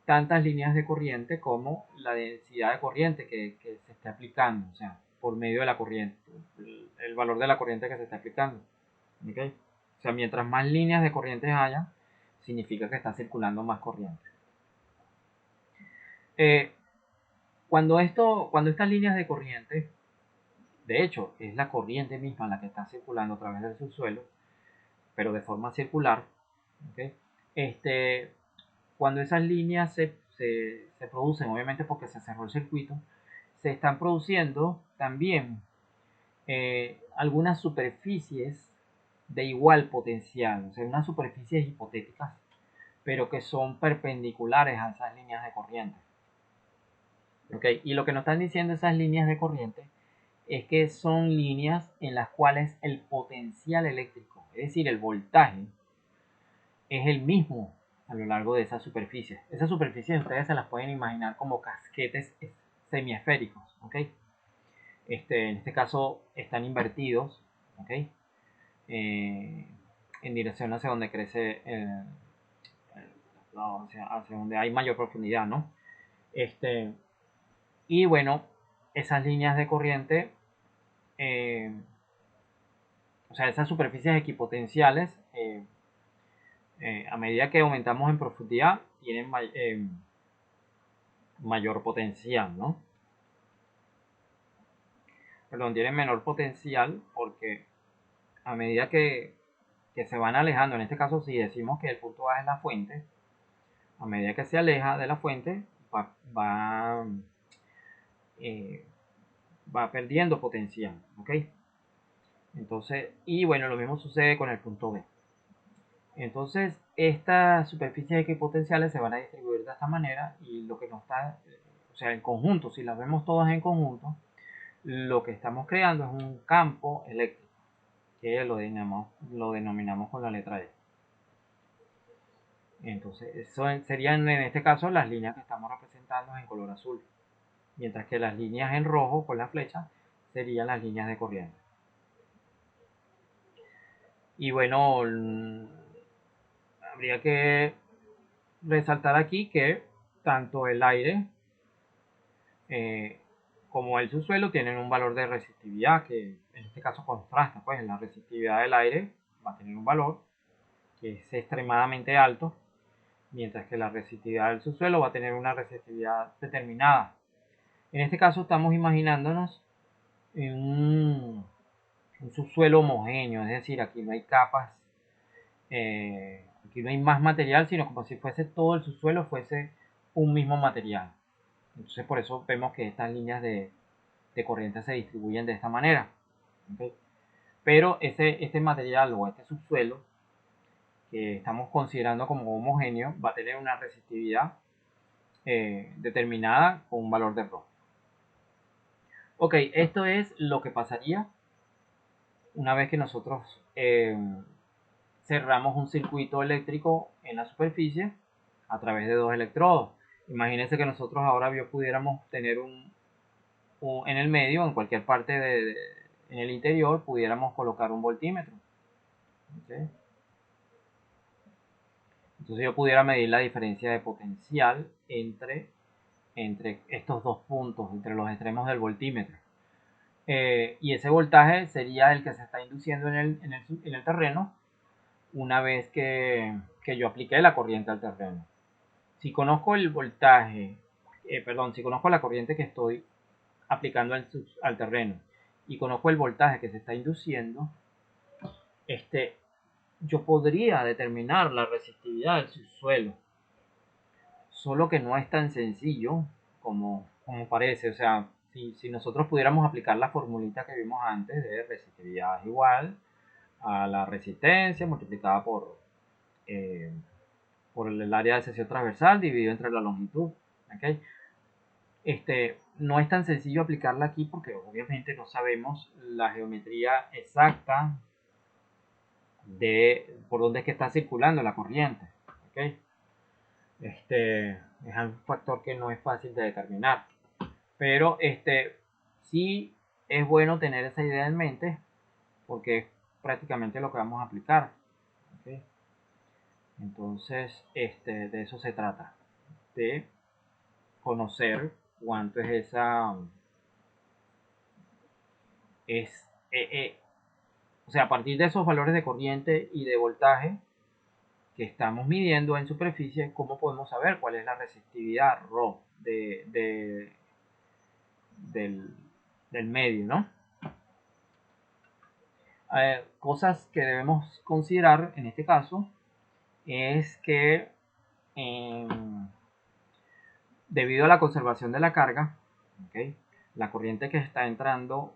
tantas líneas de corriente como la densidad de corriente que se esté aplicando, o sea, por medio de la corriente, el valor de la corriente que se está aplicando. ¿Okay? O sea, mientras más líneas de corriente haya, significa que está circulando más corriente. Cuando estas líneas de corriente, de hecho, es la corriente misma la que está circulando a través del subsuelo, pero de forma circular, ¿okay? Cuando esas líneas se producen, obviamente porque se cerró el circuito, se están produciendo también algunas superficies de igual potencial, o sea, unas superficies hipotéticas, pero que son perpendiculares a esas líneas de corriente. ¿Okay? Y lo que nos están diciendo esas líneas de corriente es que son líneas en las cuales el potencial eléctrico, es decir, el voltaje, es el mismo a lo largo de esas superficies. Esas superficies ustedes se las pueden imaginar como casquetes semiesféricos, ¿ok? En este caso están invertidos, ¿ok? En dirección hacia donde crece, hacia donde hay mayor profundidad, ¿no? Y bueno, esas líneas de corriente, eh, o sea, esas superficies equipotenciales, a medida que aumentamos en profundidad, tienen mayor potencial, ¿no? Perdón, tienen menor potencial porque a medida que se van alejando, en este caso si decimos que el punto A es la fuente, a medida que se aleja de la fuente eh, va perdiendo potencial, ¿ok? Entonces, y bueno, lo mismo sucede con el punto B. Entonces, estas superficies equipotenciales se van a distribuir de esta manera y lo que nos está, o sea, en conjunto, si las vemos todas en conjunto, lo que estamos creando es un campo eléctrico, que lo denominamos con la letra E. Entonces, eso serían en este caso las líneas que estamos representando en color azul, mientras que las líneas en rojo con la flecha serían las líneas de corriente. Y bueno, habría que resaltar aquí que tanto el aire como el subsuelo tienen un valor de resistividad que en este caso contrasta, pues la resistividad del aire va a tener un valor que es extremadamente alto, mientras que la resistividad del subsuelo va a tener una resistividad determinada. En este caso estamos imaginándonos en un subsuelo homogéneo, es decir, aquí no hay capas, aquí no hay más material, sino como si fuese todo el subsuelo fuese un mismo material. Entonces por eso vemos que estas líneas de corriente se distribuyen de esta manera. ¿Okay? Pero este material o este subsuelo que estamos considerando como homogéneo va a tener una resistividad determinada con un valor de ρ. Ok, esto es lo que pasaría una vez que nosotros cerramos un circuito eléctrico en la superficie a través de dos electrodos. Imagínense que nosotros ahora pudiéramos tener en el medio, en cualquier parte en el interior, pudiéramos colocar un voltímetro. ¿Okay? Entonces yo pudiera medir la diferencia de potencial entre estos dos puntos, entre los extremos del voltímetro. y ese voltaje sería el que se está induciendo en el terreno una vez que yo apliqué la corriente al terreno. Si conozco el voltaje, perdón, si conozco la corriente que estoy aplicando al terreno y conozco el voltaje que se está induciendo, yo podría determinar la resistividad del subsuelo. Solo que no es tan sencillo como parece. O sea, si nosotros pudiéramos aplicar la formulita que vimos antes de resistividad es igual a la resistencia multiplicada eh, por el área de sección transversal dividido entre la longitud. ¿Okay? No es tan sencillo aplicarla aquí porque obviamente no sabemos la geometría exacta de por dónde es que está circulando la corriente. ¿Okay? Es un factor que no es fácil de determinar. Pero sí es bueno tener esa idea en mente porque es prácticamente lo que vamos a aplicar. ¿Okay? Entonces, de eso se trata, de conocer cuánto es es, o sea, a partir de esos valores de corriente y de voltaje que estamos midiendo en superficie, cómo podemos saber cuál es la resistividad ρ del, del medio, ¿no? Cosas que debemos considerar en este caso es que eh, debido a la conservación de la carga, ¿okay? La corriente que está entrando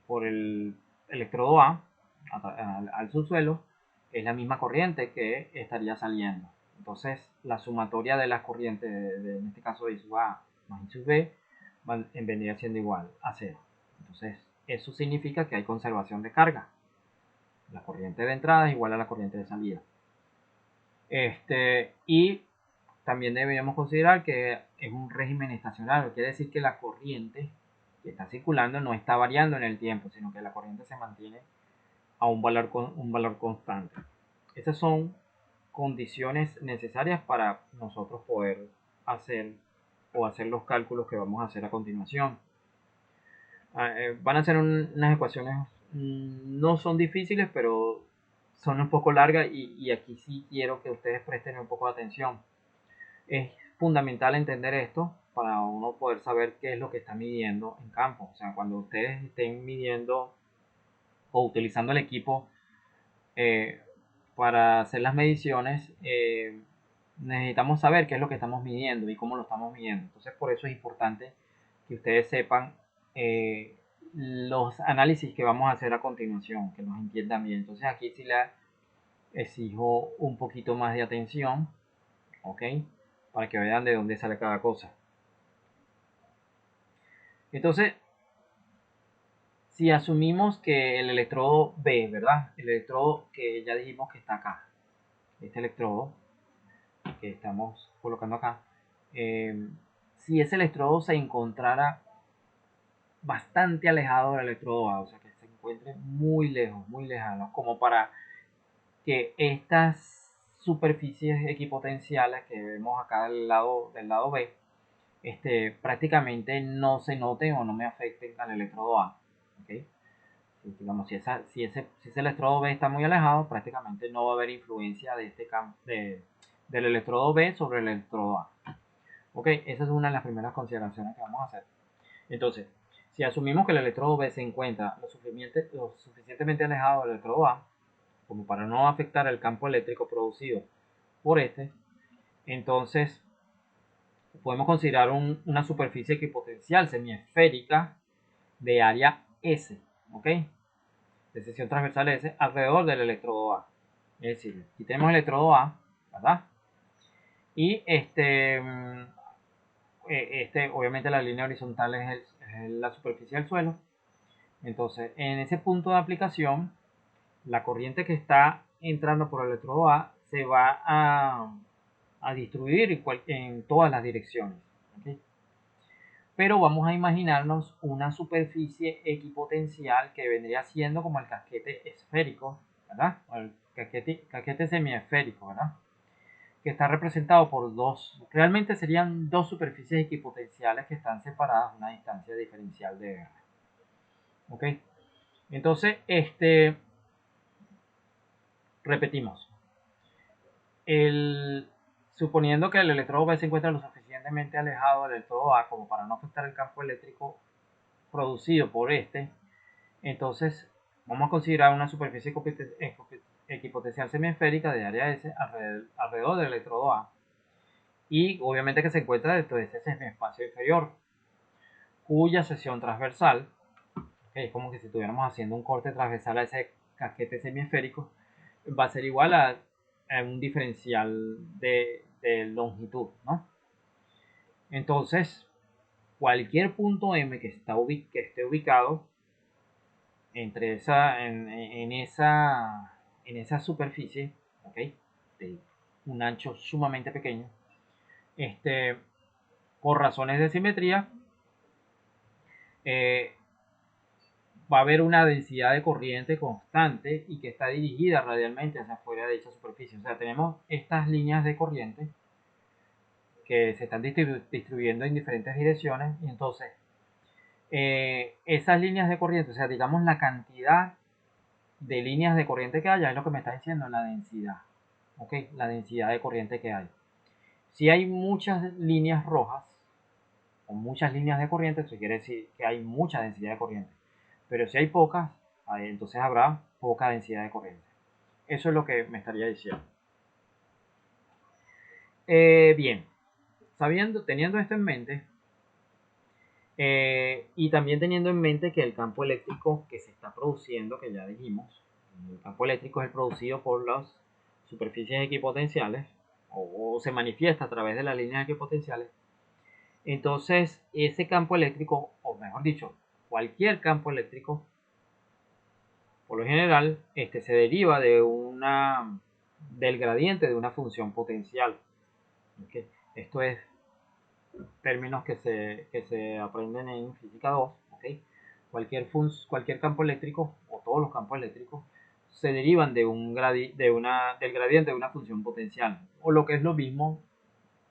por el electrodo al subsuelo es la misma corriente que estaría saliendo. Entonces, la sumatoria de las corrientes, en este caso I sub A más I sub B, vendría siendo igual a cero. Entonces, eso significa que hay conservación de carga. La corriente de entrada es igual a la corriente de salida. Y también deberíamos considerar que es un régimen estacionario, quiere decir que la corriente que está circulando no está variando en el tiempo, sino que la corriente se mantiene a un valor constante. Esas son condiciones necesarias para nosotros poder hacer los cálculos que vamos a hacer a continuación. Van a ser unas ecuaciones, no son difíciles, pero son un poco largas y aquí sí quiero que ustedes presten un poco de atención. Es fundamental entender esto para uno poder saber qué es lo que está midiendo en campo. O sea, cuando ustedes estén midiendo o utilizando el equipo eh, para hacer las mediciones, necesitamos saber qué es lo que estamos midiendo y cómo lo estamos midiendo. Entonces, por eso es importante que ustedes sepan los análisis que vamos a hacer a continuación, que nos entiendan bien. Entonces, aquí sí les exijo un poquito más de atención, ¿ok? Para que vean de dónde sale cada cosa. Entonces, si asumimos que el electrodo B, ¿verdad? El electrodo que ya dijimos que está acá, este electrodo que estamos colocando acá, si ese electrodo se encontrara bastante alejado del electrodo A, o sea, que se encuentre muy lejos, muy lejano, como para que estas superficies equipotenciales que vemos acá del lado B, prácticamente no se noten o no me afecten al electrodo A. ¿Okay? Digamos, si ese electrodo B está muy alejado, prácticamente no va a haber influencia de este campo del electrodo B sobre el electrodo A. Ok, esa es una de las primeras consideraciones que vamos a hacer. Entonces, si asumimos que el electrodo B se encuentra lo suficientemente alejado del electrodo A, como para no afectar el campo eléctrico producido por entonces podemos considerar una superficie equipotencial semiesférica de área S, ¿ok? De sección transversal S alrededor del electrodo A. Es decir, aquí tenemos el electrodo A, ¿verdad? Y obviamente la línea horizontal es la superficie del suelo. Entonces, en ese punto de aplicación, la corriente que está entrando por el electrodo A se va a distribuir en todas las direcciones. ¿Okay? Pero vamos a imaginarnos una superficie equipotencial que vendría siendo como el casquete esférico, ¿verdad? O el casquete semiesférico, ¿verdad? Que está representado por realmente serían dos superficies equipotenciales que están separadas a una distancia diferencial de R. ¿Ok? Entonces, repetimos. Suponiendo que el electrodo B se encuentra lo suficientemente alejado del electrodo A como para no afectar el campo eléctrico producido por entonces vamos a considerar una superficie equipotencial semiesférica de área S alrededor del electrodo A, y obviamente que se encuentra dentro de ese semiespacio inferior, cuya sección transversal, es como que si estuviéramos haciendo un corte transversal a ese casquete semiesférico, va a ser igual a un diferencial de longitud, ¿no? Entonces, cualquier punto M que esté ubicado entre en esa superficie, ¿ok? De un ancho sumamente pequeño, por razones de simetría, eh, va a haber una densidad de corriente constante y que está dirigida radialmente hacia afuera de dicha superficie. O sea, tenemos estas líneas de corriente que se están distribuyendo en diferentes direcciones, y entonces esas líneas de corriente, o sea, digamos la cantidad de líneas de corriente que haya, es lo que me está diciendo la densidad, ¿ok? La densidad de corriente que hay. Si hay muchas líneas rojas o muchas líneas de corriente, eso quiere decir que hay mucha densidad de corriente. Pero si hay pocas, entonces habrá poca densidad de corriente. Eso es lo que me estaría diciendo. Bien, teniendo esto en mente, y también teniendo en mente que el campo eléctrico que se está produciendo, que ya dijimos, el campo eléctrico es el producido por las superficies equipotenciales, o se manifiesta a través de las líneas equipotenciales. Entonces, ese campo eléctrico, o mejor dicho, cualquier campo eléctrico, por lo general, se deriva del gradiente de una función potencial. ¿Okay? Esto es términos que se aprenden en física 2. ¿Okay? Cualquier campo eléctrico, o todos los campos eléctricos, se derivan del gradiente de una función potencial, o lo que es lo mismo,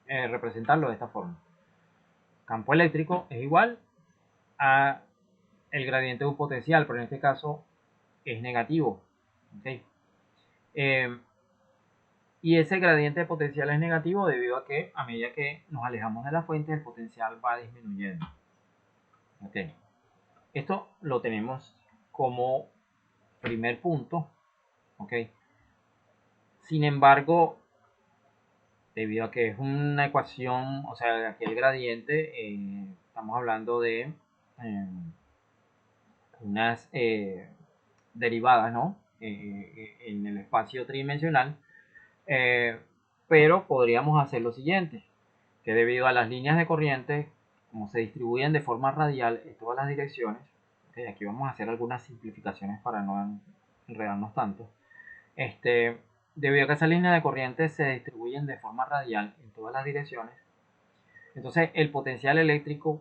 representarlo de esta forma. Campo eléctrico es igual a el gradiente de un potencial, pero en este caso es negativo. ¿Okay? Y ese gradiente de potencial es negativo debido a que a medida que nos alejamos de la fuente, el potencial va disminuyendo. ¿Okay? Esto lo tenemos como primer punto. ¿Okay? Sin embargo, debido a que es una ecuación, o sea, aquí el gradiente, estamos hablando de unas derivadas, ¿no? En el espacio tridimensional, pero podríamos hacer lo siguiente, que debido a las líneas de corriente, como se distribuyen de forma radial en todas las direcciones, okay, aquí vamos a hacer algunas simplificaciones para no enredarnos tanto, debido a que esas líneas de corriente se distribuyen de forma radial en todas las direcciones, entonces el potencial eléctrico,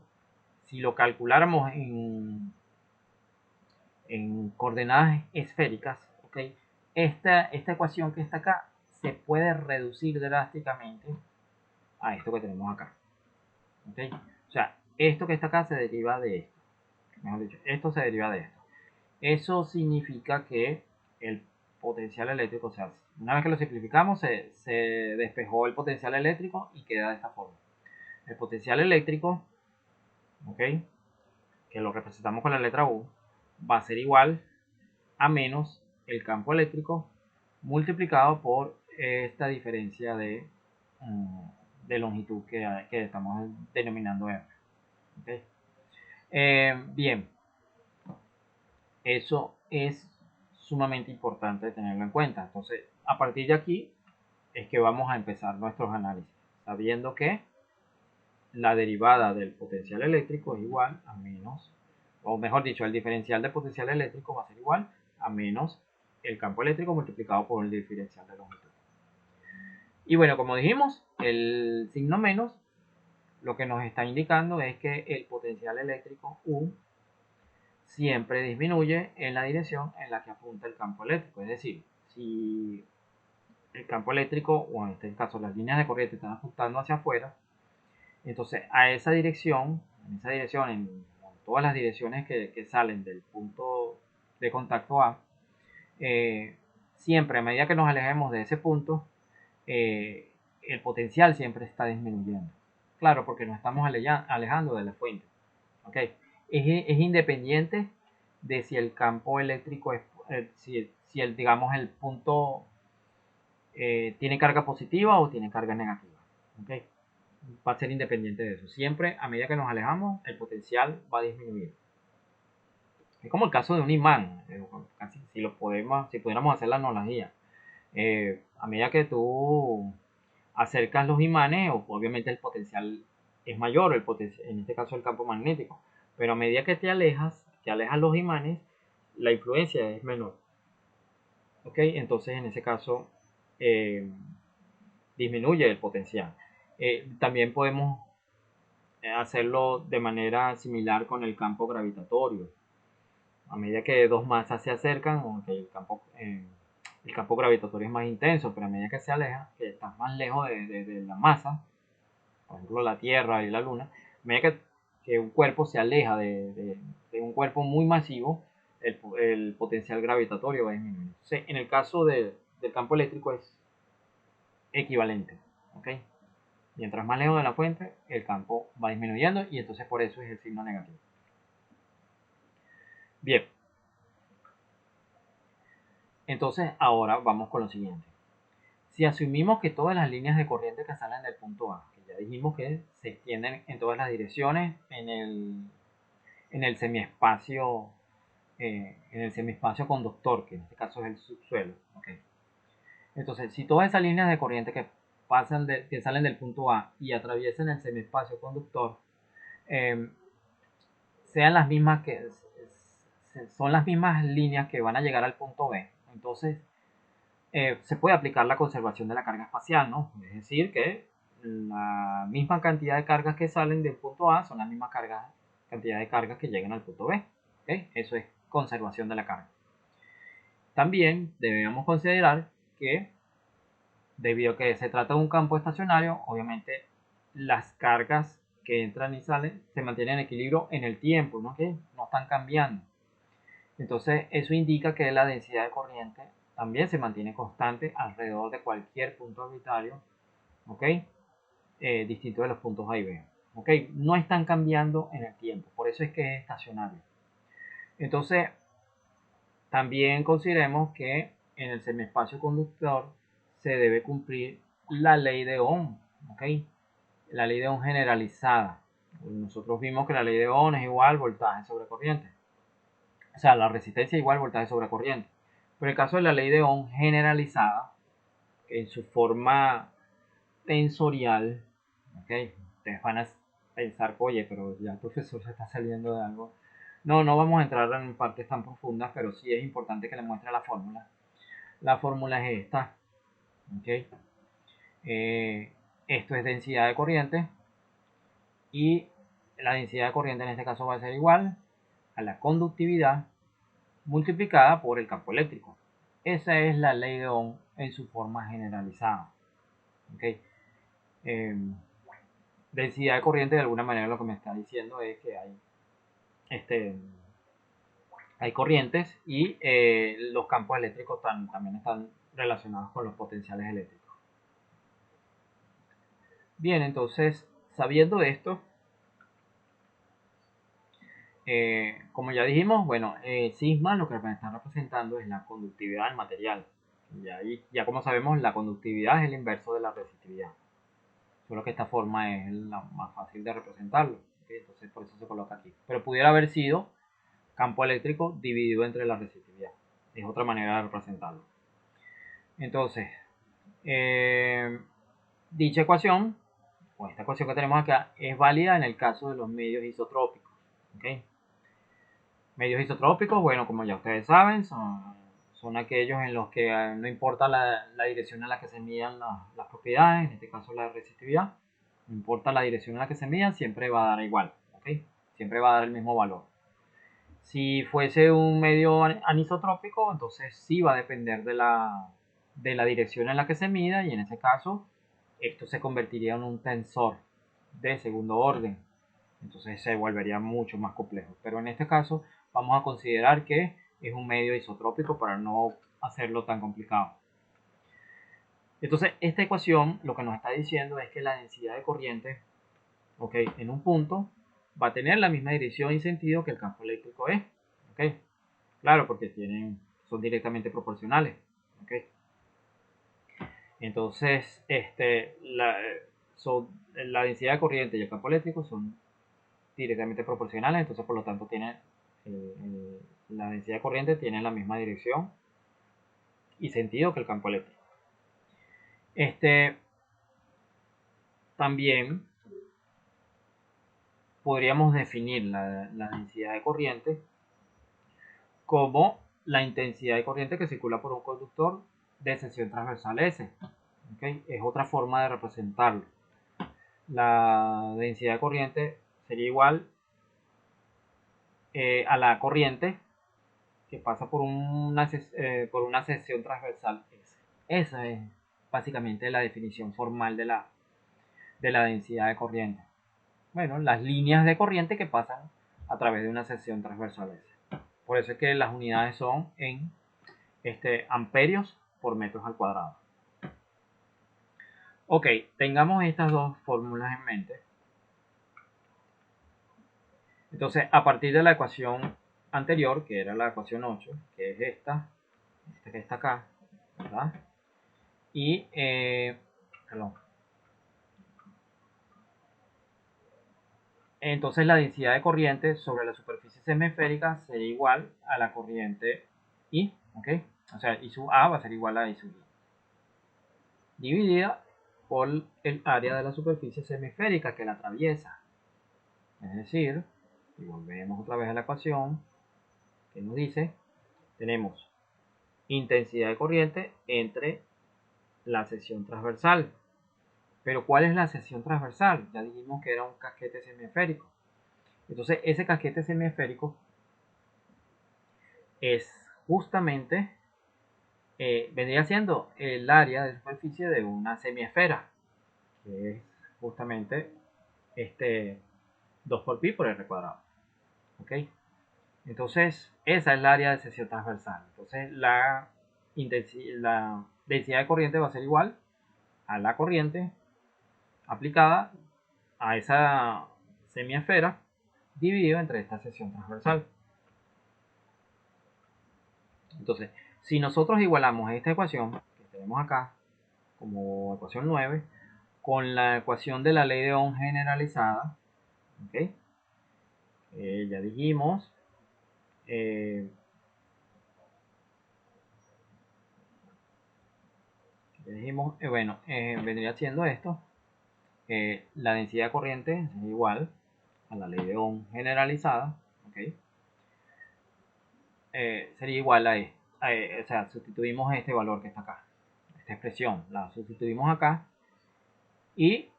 si lo calculáramos en coordenadas esféricas, ¿okay? Esta ecuación que está acá se puede reducir drásticamente a esto que tenemos acá. ¿Okay? O sea, esto que está acá se deriva de esto. Mejor dicho, esto se deriva de esto. Eso significa que el potencial eléctrico, o sea, una vez que lo simplificamos, se despejó el potencial eléctrico y queda de esta forma. El potencial eléctrico, ¿ok? Que lo representamos con la letra U, va a ser igual a menos el campo eléctrico multiplicado por esta diferencia de longitud que estamos denominando R. ¿Okay? Bien, eso es sumamente importante tenerlo en cuenta. Entonces, a partir de aquí es que vamos a empezar nuestros análisis, sabiendo que la derivada del potencial eléctrico es igual a menos, o mejor dicho, el diferencial de potencial eléctrico va a ser igual a menos el campo eléctrico multiplicado por el diferencial de longitud. Y bueno, como dijimos, el signo menos lo que nos está indicando es que el potencial eléctrico U siempre disminuye en la dirección en la que apunta el campo eléctrico. Es decir, si el campo eléctrico, o en este caso las líneas de corriente están apuntando hacia afuera, entonces a esa dirección, en todas las direcciones que salen del punto de contacto A, siempre a medida que nos alejemos de ese punto, el potencial siempre está disminuyendo. Claro, porque nos estamos alejando de la fuente. ¿Okay? Es independiente de si el campo eléctrico es, si el, digamos, el punto tiene carga positiva o tiene carga negativa. ¿Okay? Va a ser independiente de eso. Siempre, a medida que nos alejamos, el potencial va a disminuir. Es como el caso de un imán. Si pudiéramos hacer la analogía. A medida que tú acercas los imanes, obviamente el potencial es mayor, en este caso el campo magnético. Pero a medida que que alejas los imanes, la influencia es menor. ¿Ok? Entonces en ese caso disminuye el potencial. También podemos hacerlo de manera similar con el campo gravitatorio. A medida que dos masas se acercan, aunque el campo gravitatorio es más intenso, pero a medida que se aleja, que estás más lejos de la masa, por ejemplo la Tierra y la Luna, a medida que un cuerpo se aleja de un cuerpo muy masivo, el potencial gravitatorio va a disminuir. Entonces, en el caso del campo eléctrico es equivalente. ¿Okay? Mientras más lejos de la fuente, el campo va disminuyendo y entonces por eso es el signo negativo. Bien. Entonces ahora vamos con lo siguiente. Si asumimos que todas las líneas de corriente que salen del punto A, que ya dijimos que se extienden en todas las direcciones en el semiespacio conductor, que en este caso es el subsuelo. ¿Okay? Entonces, si todas esas líneas de corriente que salen del punto A y atraviesan el semiespacio conductor, sean las mismas son las mismas líneas que van a llegar al punto B, entonces se puede aplicar la conservación de la carga espacial, ¿no? Es decir, que la misma cantidad de cargas que salen del punto A son las mismas cantidad de cargas que llegan al punto B. ¿Okay? Eso es conservación de la carga. También debemos considerar que, debido a que se trata de un campo estacionario, obviamente las cargas que entran y salen se mantienen en equilibrio en el tiempo, ¿no? Que no están cambiando. Entonces, eso indica que la densidad de corriente también se mantiene constante alrededor de cualquier punto arbitrario, ¿ok? Distinto de los puntos A y B. ¿Ok? No están cambiando en el tiempo, por eso es que es estacionario. Entonces, también consideremos que en el semiespacio conductor se debe cumplir la ley de Ohm, ¿ok? La ley de Ohm generalizada. Nosotros vimos que la ley de Ohm es igual voltaje sobre corriente. O sea, la resistencia igual voltaje sobre corriente. Pero en el caso de la ley de Ohm generalizada, en su forma tensorial, ¿ok? Ustedes van a pensar, oye, pero ya el profesor se está saliendo de algo. No, no vamos a entrar en partes tan profundas, pero sí es importante que le muestre la fórmula. La fórmula es esta, ¿ok? Esto es densidad de corriente y la densidad de corriente en este caso va a ser igual a la conductividad multiplicada por el campo eléctrico. Esa es la ley de Ohm en su forma generalizada. ¿Okay? Densidad de corriente de alguna manera lo que me está diciendo es que hay corrientes y los campos eléctricos también están relacionados con los potenciales eléctricos. Bien, entonces, sabiendo esto, como ya dijimos, bueno, sigma lo que me está representando es la conductividad del material. Ya como sabemos, la conductividad es el inverso de la resistividad. Solo que esta forma es la más fácil de representarlo. ¿Okay? Entonces por eso se coloca aquí. Pero pudiera haber sido campo eléctrico dividido entre la resistividad. Es otra manera de representarlo. Entonces, dicha ecuación, o esta ecuación que tenemos acá, es válida en el caso de los medios isotrópicos. ¿Okay? Medios isotrópicos, bueno, como ya ustedes saben, son aquellos en los que no importa la dirección en la que se midan las propiedades, en este caso la resistividad, no importa la dirección en la que se midan, siempre va a dar igual, ¿ok? Siempre va a dar el mismo valor. Si fuese un medio anisotrópico, entonces sí va a depender de la dirección en la que se mida y en ese caso esto se convertiría en un tensor de segundo orden. Entonces se volvería mucho más complejo. Pero en este caso vamos a considerar que es un medio isotrópico para no hacerlo tan complicado. Entonces esta ecuación lo que nos está diciendo es que la densidad de corriente, ok, en un punto va a tener la misma dirección y sentido que el campo eléctrico es. Ok, claro, porque son directamente proporcionales. Ok, entonces la densidad de corriente y el campo eléctrico son directamente proporcionales, entonces por lo tanto la densidad de corriente tiene la misma dirección y sentido que el campo eléctrico. También podríamos definir la densidad de corriente como la intensidad de corriente que circula por un conductor de sección transversal S. ¿Okay? Es otra forma de representarlo. La densidad de corriente sería igual a la corriente que pasa por una sección transversal S. Esa es básicamente la definición formal de la densidad de corriente. Bueno, las líneas de corriente que pasan a través de una sección transversal S. Por eso es que las unidades son en amperios por metros al cuadrado. Ok, tengamos estas dos fórmulas en mente. Entonces, a partir de la ecuación anterior, que era la ecuación 8, que es esta que está acá, ¿verdad? Y, perdón. Entonces la densidad de corriente sobre la superficie semiesférica sería igual a la corriente I, ¿ok? O sea, I sub A va a ser igual a I sub I, dividida por el área de la superficie semiesférica que la atraviesa. Es decir, y volvemos otra vez a la ecuación que nos dice, tenemos intensidad de corriente entre la sección transversal. Pero ¿cuál es la sección transversal? Ya dijimos que era un casquete semiesférico. Entonces ese casquete semiesférico es justamente, vendría siendo el área de superficie de una semiesfera, que es justamente 2 por pi por r cuadrado. ¿Ok? Entonces esa es el área de sección transversal. Entonces la densidad de corriente va a ser igual a la corriente aplicada a esa semiesfera dividido entre esta sección transversal. Entonces, si nosotros igualamos esta ecuación que tenemos acá como ecuación 9 con la ecuación de la ley de Ohm generalizada, ¿okay? Ya dijimos, eh, bueno, vendría siendo esto, la densidad de corriente es igual a la ley de Ohm generalizada, ¿okay? Sería igual o sea, sustituimos este valor que está acá, esta expresión, la sustituimos acá y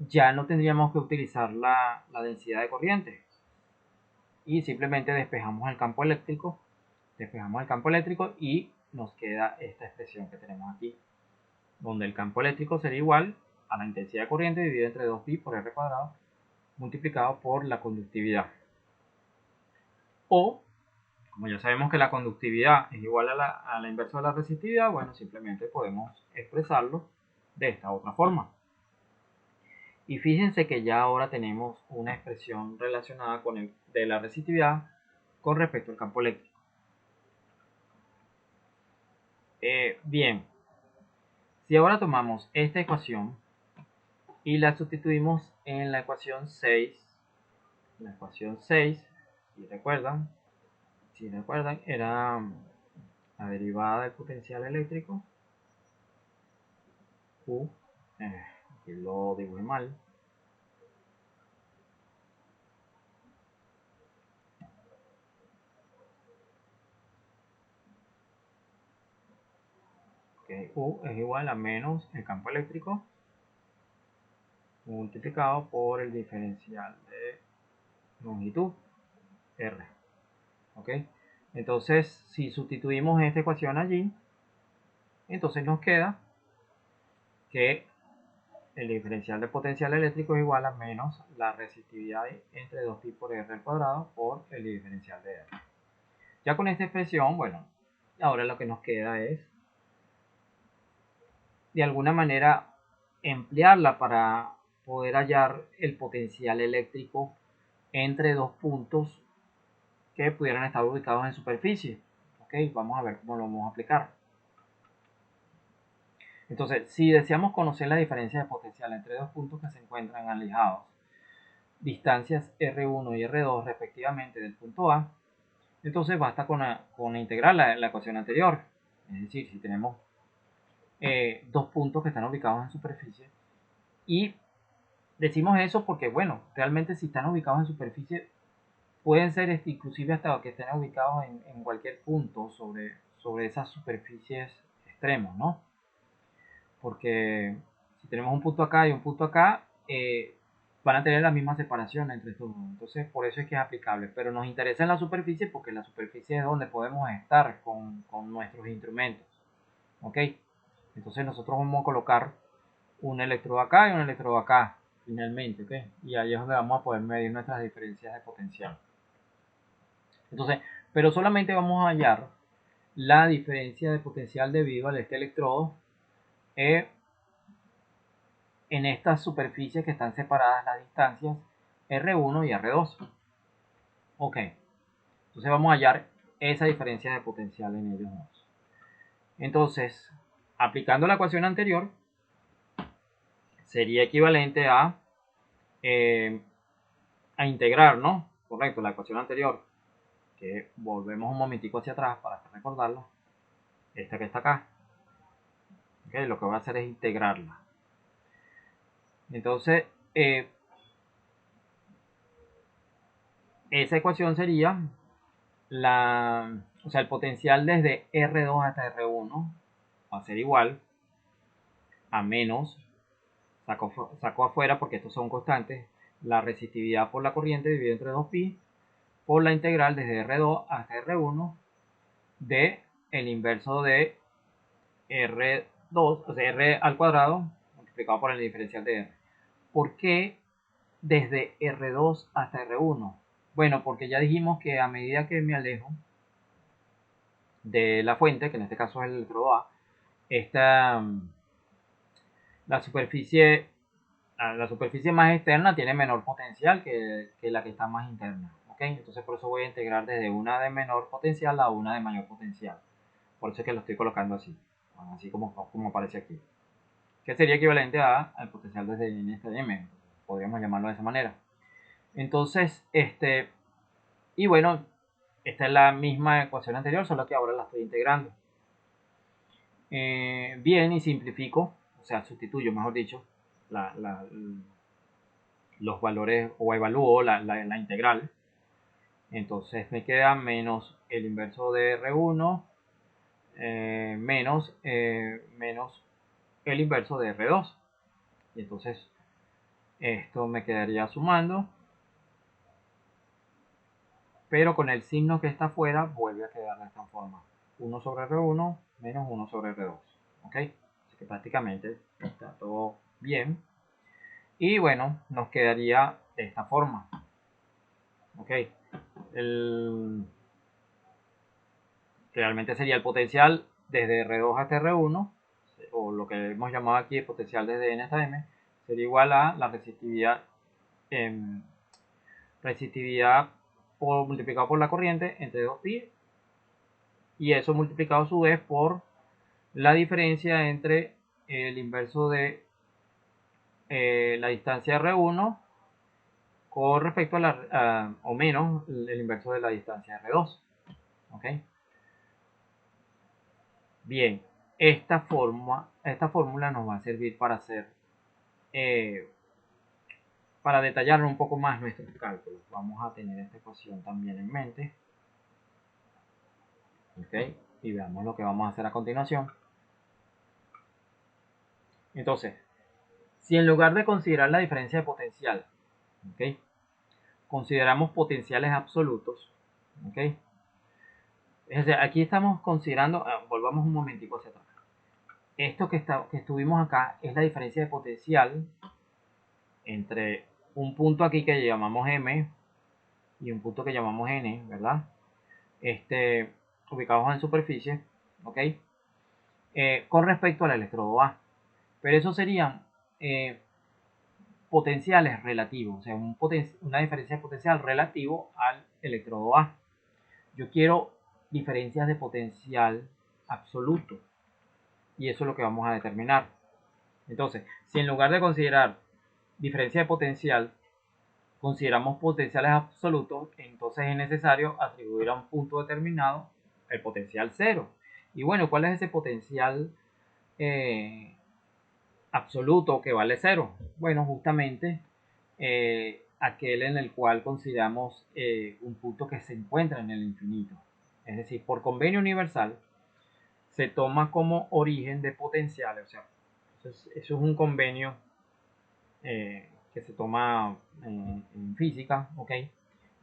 ya no tendríamos que utilizar la densidad de corriente y simplemente despejamos el campo eléctrico y nos queda esta expresión que tenemos aquí, donde el campo eléctrico sería igual a la intensidad de corriente dividido entre 2pi por r cuadrado multiplicado por la conductividad. O, como ya sabemos que la conductividad es igual a la inversa de la resistividad, bueno, simplemente podemos expresarlo de esta otra forma. Y fíjense que ya ahora tenemos una expresión relacionada de la resistividad con respecto al campo eléctrico. Bien, si ahora tomamos esta ecuación y la sustituimos en la ecuación 6, si recuerdan, era la derivada del potencial eléctrico, Q, aquí lo dibujé mal, que U es igual a menos el campo eléctrico multiplicado por el diferencial de longitud R. ¿Ok? Entonces, si sustituimos esta ecuación allí, entonces nos queda que el diferencial de potencial eléctrico es igual a menos la resistividad entre 2pi por r al cuadrado por el diferencial de R. Ya con esta expresión, bueno, ahora lo que nos queda es de alguna manera emplearla para poder hallar el potencial eléctrico entre dos puntos que pudieran estar ubicados en superficie. Ok, vamos a ver cómo lo vamos a aplicar. Entonces, si deseamos conocer la diferencia de potencial entre dos puntos que se encuentran alejados, distancias R1 y R2 respectivamente del punto A, entonces basta con integrar la ecuación anterior. Es decir, si tenemos dos puntos que están ubicados en superficie, y decimos eso porque, bueno, realmente si están ubicados en superficie, pueden ser inclusive hasta que estén ubicados en cualquier punto sobre esas superficies extremos, ¿no? Porque si tenemos un punto acá y un punto acá, van a tener la misma separación entre estos dos. Entonces, por eso es que es aplicable. Pero nos interesa en la superficie porque la superficie es donde podemos estar con nuestros instrumentos. ¿Ok? Entonces nosotros vamos a colocar un electrodo acá y un electrodo acá, finalmente. ¿Ok? Y ahí es donde vamos a poder medir nuestras diferencias de potencial. Entonces, pero solamente vamos a hallar la diferencia de potencial debido a este electrodo en estas superficies que están separadas las distancias R1 y R2. Ok, entonces vamos a hallar esa diferencia de potencial en ellos dos. Entonces, aplicando la ecuación anterior, sería equivalente a integrar, ¿no? Correcto, la ecuación anterior, que volvemos un momentico hacia atrás para recordarlo, esta que está acá. Okay, lo que voy a hacer es integrarla. Entonces, esa ecuación sería o sea, el potencial desde R2 hasta R1 va a ser igual a menos, saco afuera porque estos son constantes, la resistividad por la corriente dividido entre 2pi por la integral desde R2 hasta R1 de el inverso de R2, o sea, R al cuadrado multiplicado por el diferencial de R. ¿Por qué desde R2 hasta R1? Bueno, porque ya dijimos que a medida que me alejo de la fuente, que en este caso es el electrodo A, la superficie más externa tiene menor potencial que la que está más interna. ¿Okay? Entonces por eso voy a integrar desde una de menor potencial a una de mayor potencial. Por eso es que lo estoy colocando así como aparece aquí. Que sería equivalente al potencial desde N hasta M. Podríamos llamarlo de esa manera. Entonces, y bueno, esta es la misma ecuación anterior, solo que ahora la estoy integrando. Bien, y simplifico, o sea, sustituyo, mejor dicho, los valores, o evalúo la integral. Entonces me queda menos el inverso de R1 menos el inverso de R2. Y entonces esto me quedaría sumando, pero con el signo que está afuera vuelve a quedar de esta forma: 1 sobre R1 menos 1 sobre R2. ¿Ok? Así que prácticamente está todo bien. Y bueno, nos quedaría de esta forma. ¿Ok? Realmente sería el potencial desde R2 hasta R1, o lo que hemos llamado aquí el potencial desde N hasta M, sería igual a la resistividad, multiplicado por la corriente entre 2pi, y eso multiplicado a su vez por la diferencia entre el inverso de la distancia R1 con respecto o menos el inverso de la distancia R2. ¿Ok? Bien, esta fórmula nos va a servir para detallar un poco más nuestros cálculos. Vamos a tener esta ecuación también en mente. ¿Ok? Y veamos lo que vamos a hacer a continuación. Entonces, si en lugar de considerar la diferencia de potencial, ¿ok?, consideramos potenciales absolutos, ¿ok? Es decir, aquí estamos considerando, volvamos un momentico hacia atrás. esto que estuvimos acá es la diferencia de potencial entre un punto aquí que llamamos M y un punto que llamamos N, ¿verdad? Ubicados en superficie, ¿ok? Con respecto al electrodo A. Pero eso serían potenciales relativos, o sea, una diferencia de potencial relativo al electrodo A. Yo quiero diferencias de potencial absoluto y eso es lo que vamos a determinar. Entonces, si en lugar de considerar diferencia de potencial consideramos potenciales absolutos, entonces es necesario atribuir a un punto determinado el potencial cero. Y bueno, ¿cuál es ese potencial absoluto que vale cero? Bueno, justamente aquel en el cual consideramos un punto que se encuentra en el infinito. Es decir, por convenio universal se toma como origen de potenciales, o sea, eso es un convenio que se toma en física, ¿ok?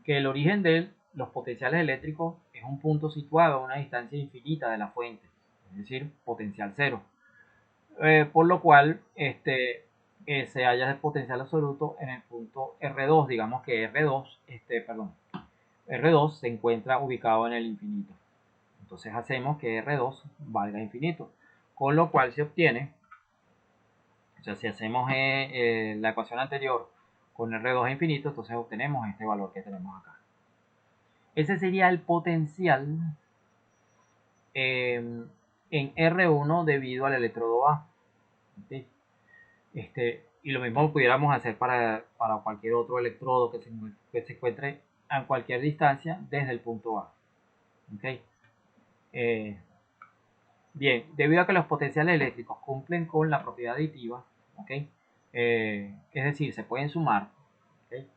Que el origen de los potenciales eléctricos es un punto situado a una distancia infinita de la fuente, es decir, potencial cero. Por lo cual se halla el potencial absoluto en el punto R2, digamos que R2 se encuentra ubicado en el infinito. Entonces hacemos que R2 valga infinito, con lo cual se obtiene, o sea, si hacemos la ecuación anterior con R2 infinito, entonces obtenemos este valor que tenemos acá. Ese sería el potencial en R1 debido al electrodo A. ¿Sí? Y lo mismo pudiéramos hacer para cualquier otro electrodo que se encuentre a cualquier distancia desde el punto A. ¿Okay? Bien, debido a que los potenciales eléctricos cumplen con la propiedad aditiva, ¿okay? Es decir, se pueden sumar, ¿okay?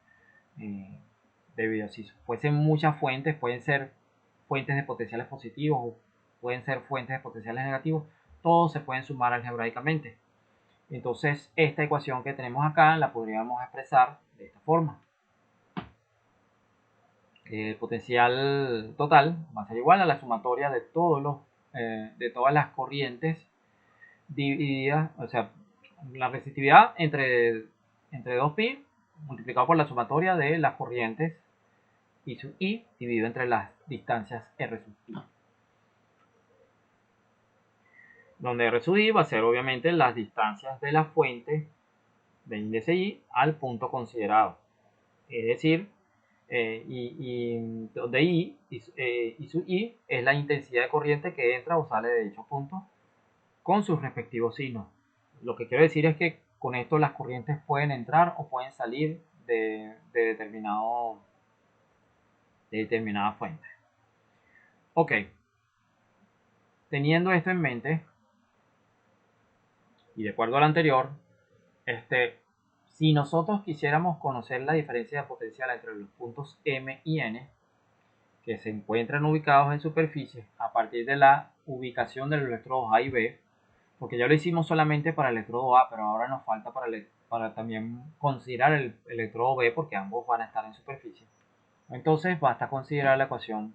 Debido a si fuesen muchas fuentes, pueden ser fuentes de potenciales positivos o pueden ser fuentes de potenciales negativos, todos se pueden sumar algebraicamente. Entonces, esta ecuación que tenemos acá la podríamos expresar de esta forma. El potencial total va a ser igual a la sumatoria de todas las corrientes divididas, o sea, la resistividad entre 2pi multiplicado por la sumatoria de las corrientes I sub i dividido entre las distancias R sub i. Donde R sub i va a ser obviamente las distancias de la fuente de índice i al punto considerado. Es decir, donde I sub i es la intensidad de corriente que entra o sale de dicho punto con sus respectivos signos. Lo que quiero decir es que con esto las corrientes pueden entrar o pueden salir de determinada fuente. Ok, teniendo esto en mente y de acuerdo al anterior, si nosotros quisiéramos conocer la diferencia de potencial entre los puntos M y N que se encuentran ubicados en superficie a partir de la ubicación de los electrodos A y B, porque ya lo hicimos solamente para el electrodo A, pero ahora nos falta para también considerar el electrodo B porque ambos van a estar en superficie. Entonces basta considerar la ecuación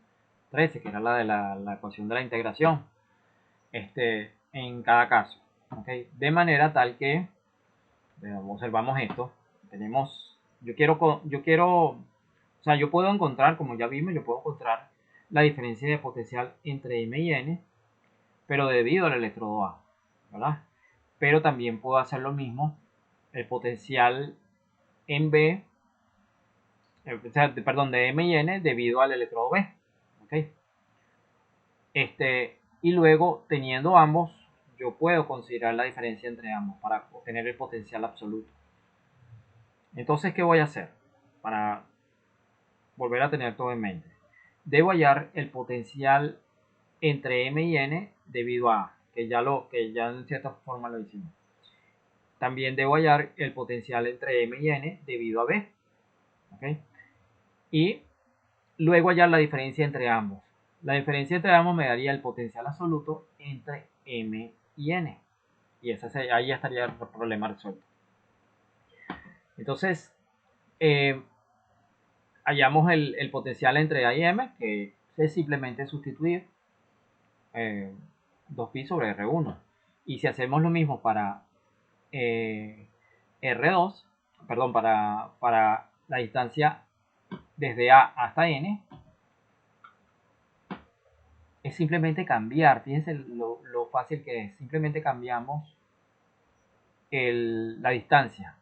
13, que era la de la ecuación de la integración, en cada caso. ¿Okay? De manera tal que, observamos esto, yo puedo encontrar, como ya vimos, yo puedo encontrar la diferencia de potencial entre M y N, pero debido al electrodo A, ¿verdad? Pero también puedo hacer lo mismo, el potencial en B, de M y N debido al electrodo B, ¿ok? Y luego, teniendo ambos, yo puedo considerar la diferencia entre ambos para obtener el potencial absoluto. Entonces, ¿qué voy a hacer? Para volver a tener todo en mente. Debo hallar el potencial entre M y N debido a A, que ya en cierta forma lo hicimos. También debo hallar el potencial entre M y N debido a B. ¿Okay? Y luego hallar la diferencia entre ambos. La diferencia entre ambos me daría el potencial absoluto entre M y N. Y ahí ya estaría el problema resuelto. Entonces, hallamos el potencial entre A y M, que es simplemente sustituir 2pi sobre R1. Y si hacemos lo mismo para R2, perdón, para la distancia desde A hasta N, es simplemente cambiar. Fíjense lo fácil que es. Simplemente cambiamos la distancia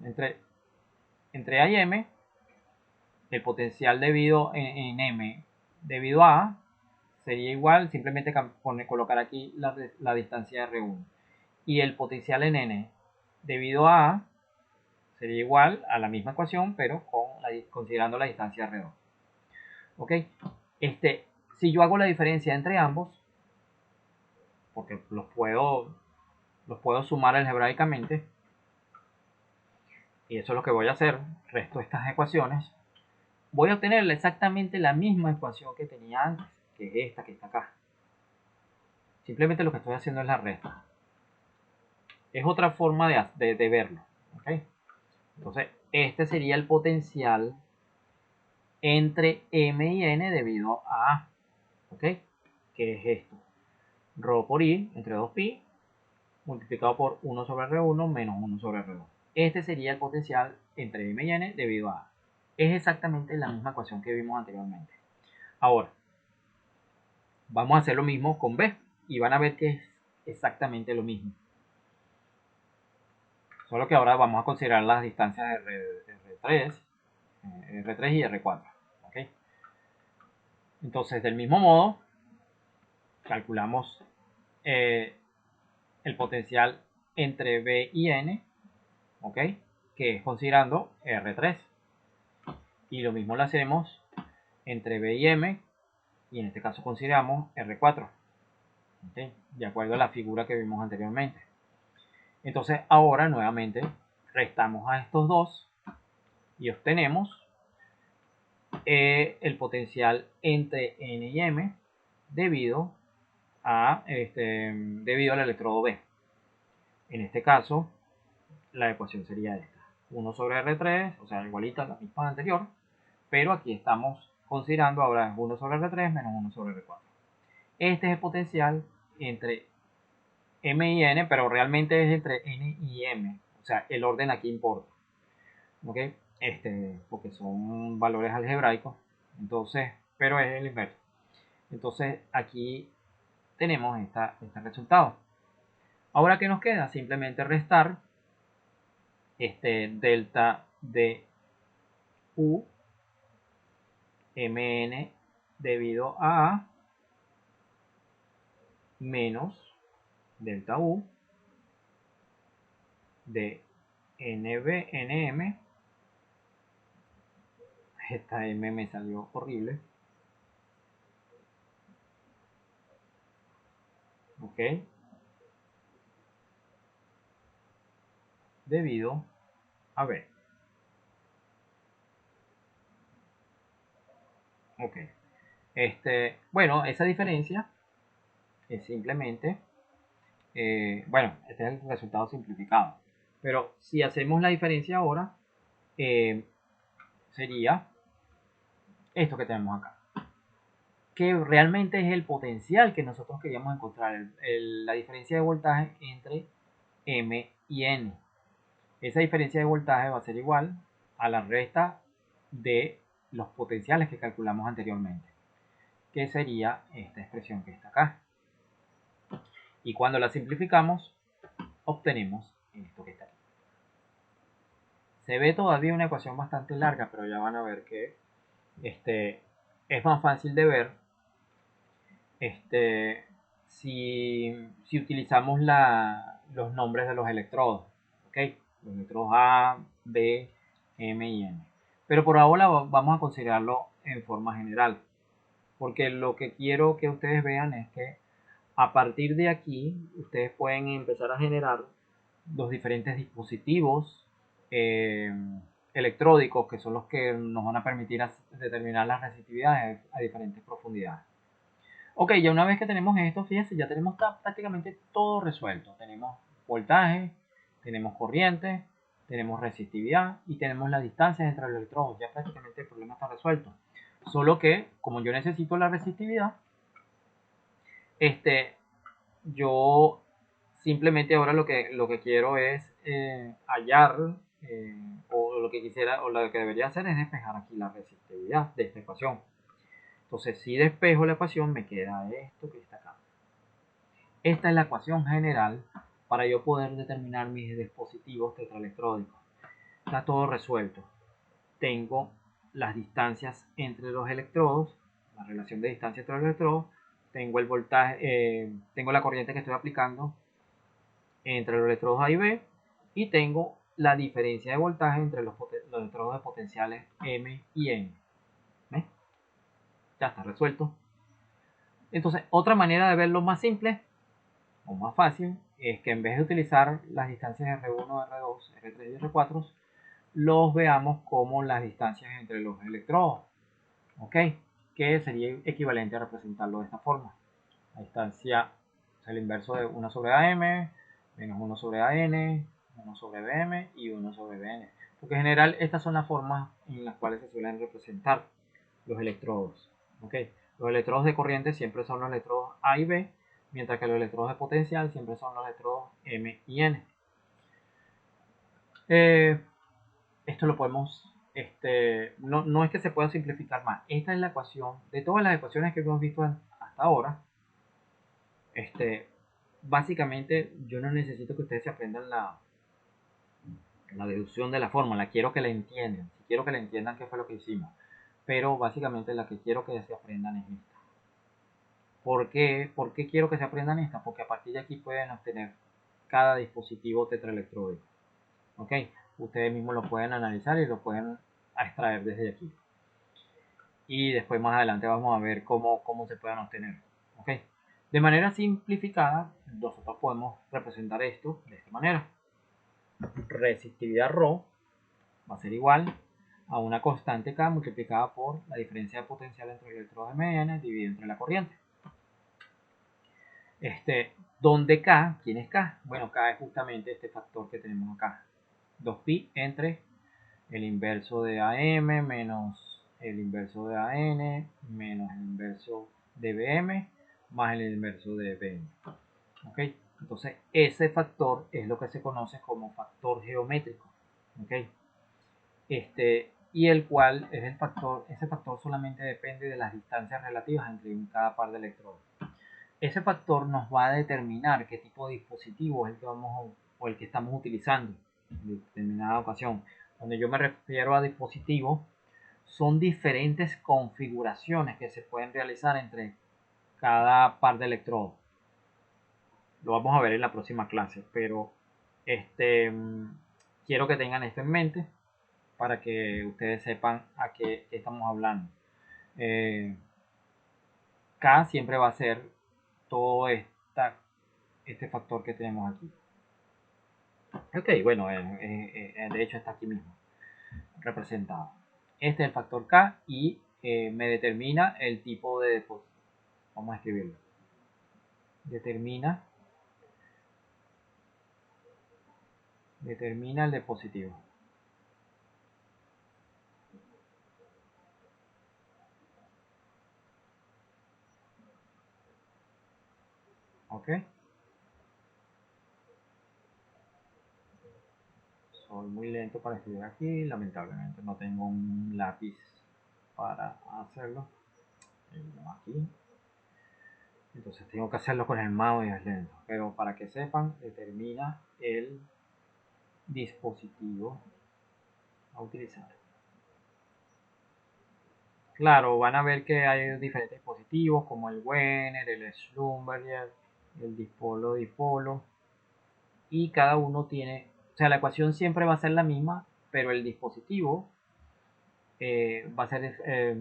entre A y M, el potencial debido en M debido a A sería igual, simplemente colocar aquí la distancia R1. Y el potencial en N debido a A sería igual a la misma ecuación, pero considerando la distancia R2. ¿Ok? Si yo hago la diferencia entre ambos, porque los puedo sumar algebraicamente, y eso es lo que voy a hacer, resto estas ecuaciones, voy a obtener exactamente la misma ecuación que tenía antes, que es esta que está acá. Simplemente lo que estoy haciendo es la resta. Es otra forma de verlo. ¿Okay? Entonces, este sería el potencial entre M y N debido a A. ¿Ok? ¿Qué es esto? Rho por I entre 2pi multiplicado por 1 sobre R1 menos 1 sobre R2. Este sería el potencial entre M y N debido a A. Es exactamente la misma ecuación que vimos anteriormente. Ahora, vamos a hacer lo mismo con B y van a ver que es exactamente lo mismo. Solo que ahora vamos a considerar las distancias R3 y R4. ¿Okay? Entonces, del mismo modo, calculamos el potencial entre B y N, ¿ok? Que es considerando R3. Y lo mismo lo hacemos entre B y M, y en este caso consideramos R4, ¿okay? De acuerdo a la figura que vimos anteriormente. Entonces ahora nuevamente restamos a estos dos y obtenemos el potencial entre N y M debido al electrodo B. En este caso, la ecuación sería esta. 1 sobre R3, o sea, igualita a la misma anterior, pero aquí estamos considerando ahora 1 sobre R3 menos 1 sobre R4. Este es el potencial entre M y N, pero realmente es entre N y M. O sea, el orden aquí importa. ¿Ok? Porque son valores algebraicos. Entonces, pero es el inverso. Entonces, aquí tenemos este resultado. Ahora, ¿qué nos queda? Simplemente restar delta de U Mn debido a menos delta U de Nm. Esta M me salió horrible. Ok. Debido a B. Ok. Bueno, esa diferencia es simplemente, bueno, este es el resultado simplificado. Pero si hacemos la diferencia ahora, sería esto que tenemos acá. Que realmente es el potencial que nosotros queríamos encontrar, la diferencia de voltaje entre M y N. Esa diferencia de voltaje va a ser igual a la resta de los potenciales que calculamos anteriormente, que sería esta expresión que está acá. Y cuando la simplificamos, obtenemos esto que está aquí. Se ve todavía una ecuación bastante larga, pero ya van a ver que es más fácil de ver si utilizamos los nombres de los electrodos. ¿Okay? Los electrodos A, B, M y N. Pero por ahora vamos a considerarlo en forma general. Porque lo que quiero que ustedes vean es que a partir de aquí ustedes pueden empezar a generar los diferentes dispositivos electródicos que son los que nos van a permitir determinar las resistividades a diferentes profundidades. Ok, ya una vez que tenemos esto, fíjense, ya tenemos prácticamente todo resuelto. Tenemos voltaje, tenemos corriente, tenemos resistividad y tenemos la distancia entre los electrodos. Ya prácticamente el problema está resuelto. Solo que, como yo necesito la resistividad, yo Simplemente ahora lo que quiero es hallar, o lo que quisiera, o lo que debería hacer es despejar aquí la resistividad de esta ecuación. Entonces, si despejo la ecuación, me queda esto que está acá. Esta es la ecuación general para yo poder determinar mis dispositivos tetraelectródicos. Está todo resuelto. Tengo las distancias entre los electrodos, la relación de distancia entre los electrodos, tengo el voltaje, tengo la corriente que estoy aplicando entre los electrodos A y B, y tengo la diferencia de voltaje entre los electrodos de potenciales M y N. ¿Ves? Ya está resuelto. Entonces, otra manera de verlo más simple o más fácil es que en vez de utilizar las distancias R1, R2, R3 y R4, los veamos como las distancias entre los electrodos, ¿ok? Que sería equivalente a representarlo de esta forma. La distancia es el inverso de 1 sobre AM, menos 1 sobre AN, 1 sobre BM y 1 sobre BN. Porque en general estas son las formas en las cuales se suelen representar los electrodos, ¿ok? Los electrodos de corriente siempre son los electrodos A y B, mientras que los electrodos de potencial siempre son los electrodos M y N. Esto lo podemos, no es que se pueda simplificar más. Esta es la ecuación, de todas las ecuaciones que hemos visto hasta ahora, básicamente yo no necesito que ustedes se aprendan la deducción de la fórmula, quiero que la entiendan, quiero que la entiendan qué fue lo que hicimos, pero básicamente la que quiero que se aprendan es esta. ¿Por qué quiero que se aprendan esta? Porque a partir de aquí pueden obtener cada dispositivo tetraelectródico. ¿Ok? Ustedes mismos lo pueden analizar y lo pueden extraer desde aquí. Y después más adelante vamos a ver cómo se pueden obtener. ¿Ok? De manera simplificada, nosotros podemos representar esto de esta manera. Resistividad ρ va a ser igual a una constante K multiplicada por la diferencia de potencial entre los electrodos M y N dividido entre la corriente. ¿Dónde K? ¿Quién es K? Bueno, K es justamente este factor que tenemos acá. 2pi entre el inverso de AM menos el inverso de AN menos el inverso de BM más el inverso de BM. ¿Ok? Entonces, ese factor es lo que se conoce como factor geométrico. ¿Ok? Y el cual es el factor, ese factor solamente depende de las distancias relativas entre cada par de electrodos. Ese factor nos va a determinar qué tipo de dispositivo es el que vamos o el que estamos utilizando en determinada ocasión. Cuando yo me refiero a dispositivos, son diferentes configuraciones que se pueden realizar entre cada par de electrodos. Lo vamos a ver en la próxima clase, pero quiero que tengan esto en mente para que ustedes sepan a qué estamos hablando. K siempre va a ser todo este factor que tenemos aquí. Ok, bueno, de hecho está aquí mismo representado. Este es el factor K y me determina el tipo de depósito. Vamos a escribirlo. Determina el dispositivo. Ok. Soy muy lento para escribir aquí. Lamentablemente no tengo un lápiz para hacerlo. Aquí. Entonces tengo que hacerlo con el mouse y es lento. Pero para que sepan, determina el dispositivo a utilizar. Claro, van a ver que hay diferentes dispositivos como el Wener, el Schlumberger, el dipolo, y cada uno tiene, o sea, la ecuación siempre va a ser la misma, pero el dispositivo va a ser,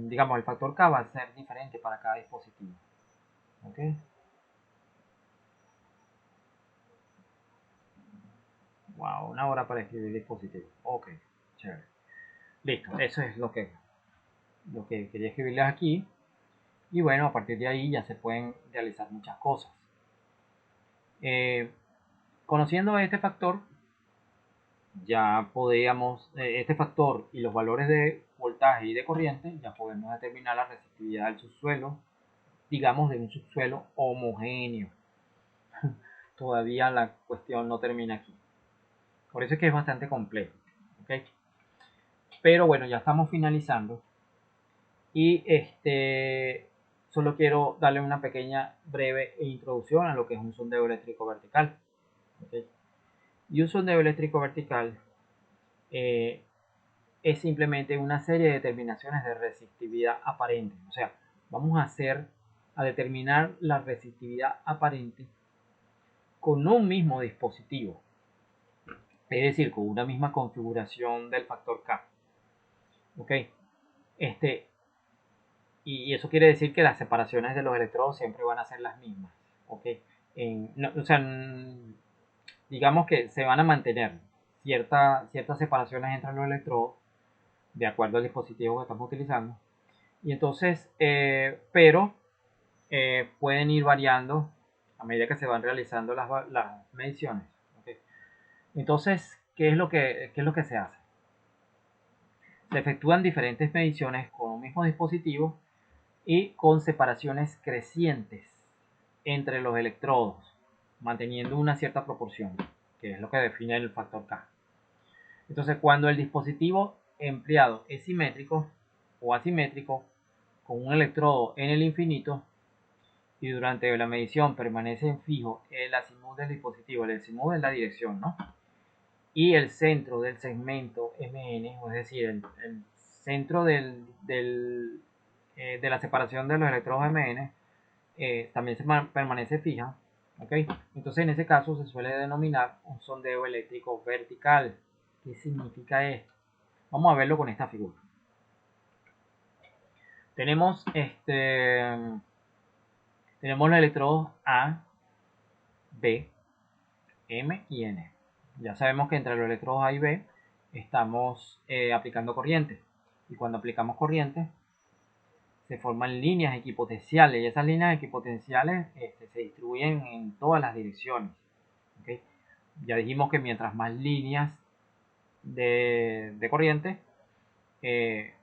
digamos, el factor K va a ser diferente para cada dispositivo. ¿Ok? Wow, una hora para escribir dispositivo. Ok, chévere. Listo, eso es lo que quería escribirles aquí. Y bueno, a partir de ahí ya se pueden realizar muchas cosas. Conociendo este factor, ya podríamos, este factor y los valores de voltaje y de corriente, ya podemos determinar la resistividad del subsuelo, digamos de un subsuelo homogéneo. todavía la cuestión no termina aquí. Por eso es que es bastante complejo. ¿Okay? Pero bueno, ya estamos finalizando. Y solo quiero darle una pequeña breve introducción a lo que es un sondeo eléctrico vertical. ¿Okay? Y un sondeo eléctrico vertical es simplemente una serie de determinaciones de resistividad aparente. O sea, vamos a determinar la resistividad aparente con un mismo dispositivo. Es decir, con una misma configuración del factor K. ¿Ok? Y eso quiere decir que las separaciones de los electrodos siempre van a ser las mismas. ¿Ok? O sea, digamos que se van a mantener ciertas separaciones entre los electrodos de acuerdo al dispositivo que estamos utilizando. Y entonces, pero pueden ir variando a medida que se van realizando las mediciones. ¿Okay? Entonces, ¿qué es lo que se hace? Se efectúan diferentes mediciones con un mismo dispositivo y con separaciones crecientes entre los electrodos, manteniendo una cierta proporción, que es lo que define el factor K. Entonces, cuando el dispositivo empleado es simétrico o asimétrico, con un electrodo en el infinito, y durante la medición permanece fijo el azimut del dispositivo, el azimut es la dirección, ¿no? Y el centro del segmento MN, es decir, el centro de la separación de los electrodos MN, también permanece fija. ¿Okay? Entonces en ese caso se suele denominar un sondeo eléctrico vertical. ¿Qué significa esto? Vamos a verlo con esta figura. Tenemos los electrodos A, B, M y N. Ya sabemos que entre los electrodos A y B estamos aplicando corriente. Y cuando aplicamos corriente se forman líneas equipotenciales y esas líneas equipotenciales se distribuyen en todas las direcciones. ¿Okay? Ya dijimos que mientras más líneas de corriente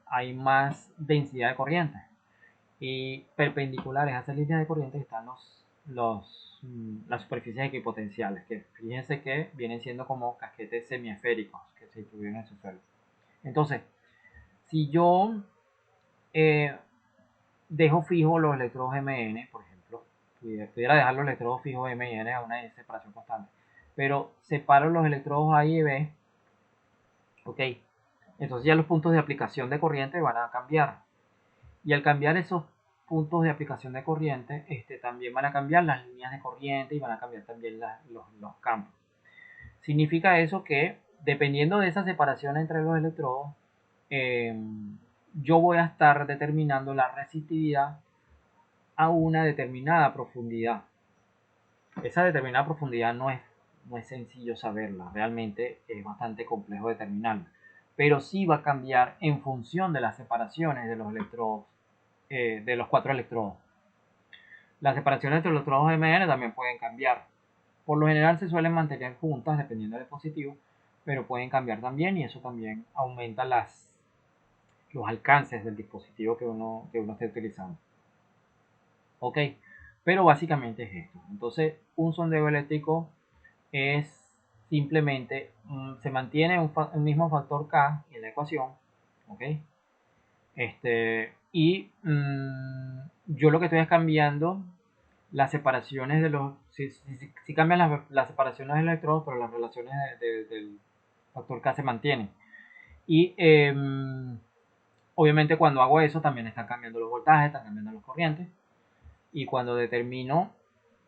hay más densidad de corriente. Y perpendiculares a esas líneas de corriente están las superficies equipotenciales, que fíjense que vienen siendo como casquetes semiesféricos que se distribuyen en su suelo. Entonces, si yo dejo fijo los electrodos MN, por ejemplo, pudiera dejar los electrodos fijos M y N a una separación constante, pero separo los electrodos A y B, ok, entonces ya los puntos de aplicación de corriente van a cambiar. Y al cambiar esos puntos de aplicación de corriente, también van a cambiar las líneas de corriente y van a cambiar también los campos. Significa eso que dependiendo de esa separación entre los electrodos, yo voy a estar determinando la resistividad a una determinada profundidad. Esa determinada profundidad no es sencillo saberla, realmente es bastante complejo determinarla, pero sí va a cambiar en función de las separaciones de los electrodos, de los cuatro electrodos. Las separaciones entre los electrodos MN también pueden cambiar. Por lo general se suelen mantener juntas dependiendo del dispositivo, pero pueden cambiar también y eso también aumenta los alcances del dispositivo que uno esté utilizando. Ok, pero básicamente es esto. Entonces, un sondeo eléctrico es simplemente, se mantiene un mismo factor K en la ecuación, ok, yo lo que estoy es cambiando las separaciones de los, si cambian las separaciones de electrodos, pero las relaciones del factor K se mantienen. Y obviamente cuando hago eso también están cambiando los voltajes, están cambiando las corrientes. Y cuando determino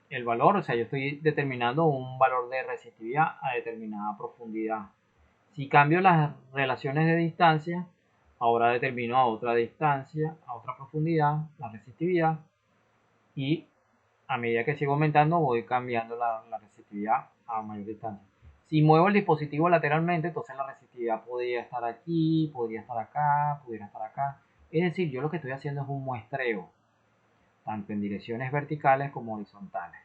el valor, o sea, yo estoy determinando un valor de resistividad a determinada profundidad. Si cambio las relaciones de distancia, ahora determino a otra distancia, a otra profundidad, la resistividad, y a medida que sigo aumentando voy cambiando la resistividad a mayor distancia. Si muevo el dispositivo lateralmente, entonces la resistividad podría estar aquí, podría estar acá, pudiera estar acá. Es decir, yo lo que estoy haciendo es un muestreo, tanto en direcciones verticales como horizontales.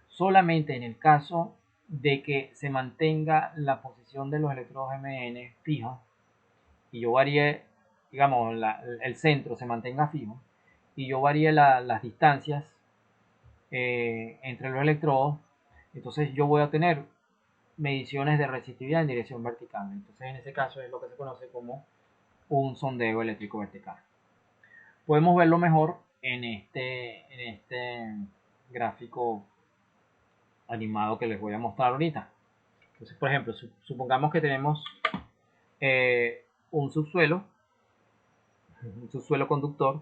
Solamente en el caso de que se mantenga la posición de los electrodos MN fija y yo varíe, digamos, el centro se mantenga fijo y yo varíe las distancias entre los electrodos, Entonces yo voy a tener mediciones de resistividad en dirección vertical. Entonces en ese caso es lo que se conoce como un sondeo eléctrico vertical. Podemos verlo mejor en este gráfico animado que les voy a mostrar ahorita. Entonces, por ejemplo, supongamos que tenemos un subsuelo conductor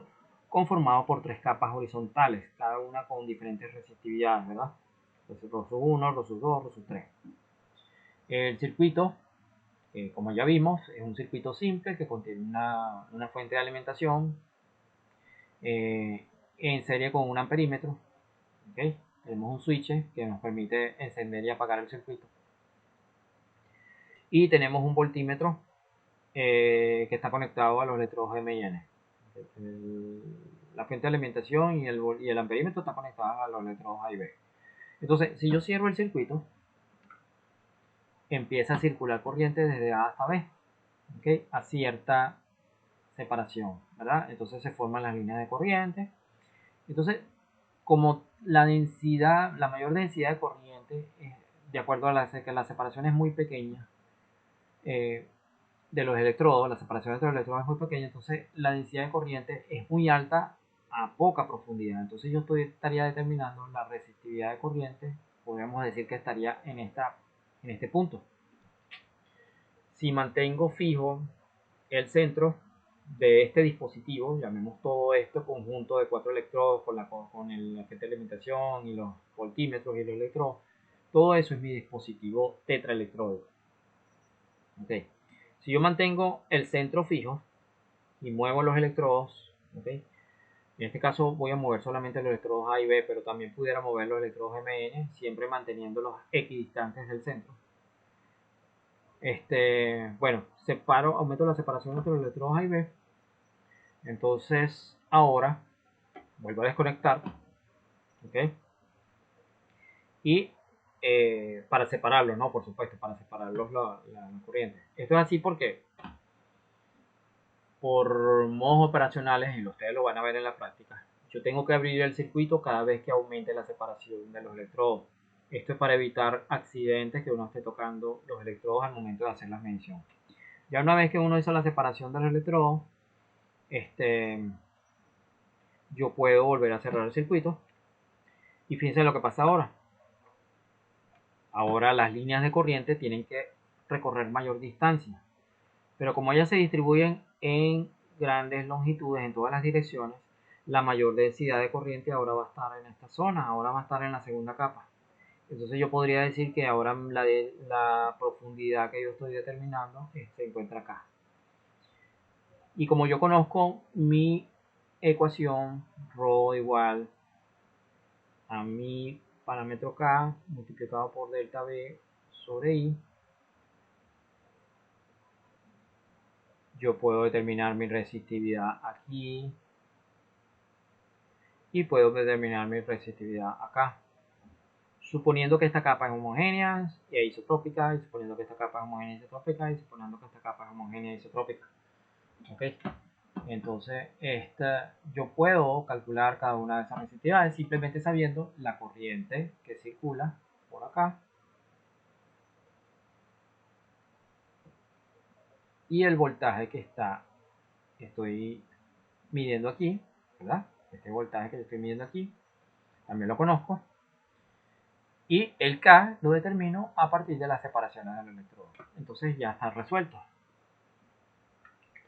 conformado por 3 capas horizontales, cada una con diferentes resistividades, ¿verdad? Entonces, ROSU 1, ROSU 2, ROSU 3. El circuito, como ya vimos, es un circuito simple que contiene una fuente de alimentación en serie con un amperímetro. ¿Okay? Tenemos un switch que nos permite encender y apagar el circuito. Y tenemos un voltímetro que está conectado a los electrodos M y N. La fuente de alimentación y el amperímetro está conectado a los electrodos A y B. Entonces, si yo cierro el circuito, empieza a circular corriente desde A hasta B, ¿okay? A cierta separación, ¿verdad? Entonces se forman las líneas de corriente. Entonces, como la mayor densidad de corriente, de acuerdo a que la separación es muy pequeña, de los electrodos, la separación entre los electrodos es muy pequeña, entonces la densidad de corriente es muy alta a poca profundidad. Entonces yo estaría determinando la resistividad de corriente, podríamos decir que estaría en este punto. Si mantengo fijo el centro de este dispositivo, llamemos todo esto conjunto de 4 electrodos con la fuente de alimentación y los voltímetros y los electrodos, todo eso es mi dispositivo tetraelectródico. Okay. Si yo mantengo el centro fijo y muevo los electrodos, ¿okay? En este caso voy a mover solamente los electrodos A y B, pero también pudiera mover los electrodos MN, siempre manteniéndolos equidistantes del centro. Bueno, aumento la separación entre los electrodos A y B. Entonces ahora vuelvo a desconectar, ¿okay? Y para separarlos, ¿no? Por supuesto, para separarlos la corriente. Esto es así porque por modos operacionales, y ustedes lo van a ver en la práctica, yo tengo que abrir el circuito cada vez que aumente la separación de los electrodos. Esto es para evitar accidentes que uno esté tocando los electrodos al momento de hacer las mediciones. Ya una vez que uno hizo la separación de los electrodos, yo puedo volver a cerrar el circuito. Y fíjense lo que pasa ahora. Ahora las líneas de corriente tienen que recorrer mayor distancia. Pero como ellas se distribuyen en grandes longitudes en todas las direcciones, la mayor densidad de corriente ahora va a estar en esta zona, ahora va a estar en la segunda capa. Entonces yo podría decir que ahora la profundidad que yo estoy determinando se encuentra acá. Y como yo conozco mi ecuación, ρ igual a mi parámetro K multiplicado por delta B sobre I, yo puedo determinar mi resistividad aquí y puedo determinar mi resistividad acá. Suponiendo que esta capa es homogénea e isotrópica, y suponiendo que esta capa es homogénea e isotrópica, y suponiendo que esta capa es homogénea e isotrópica. ¿Ok? Entonces, yo puedo calcular cada una de esas resistividades simplemente sabiendo la corriente que circula por acá y el voltaje que estoy midiendo aquí, ¿verdad? Este voltaje que estoy midiendo aquí, también lo conozco. Y el K lo determino a partir de las separaciones del electrodo. Entonces ya está resuelto.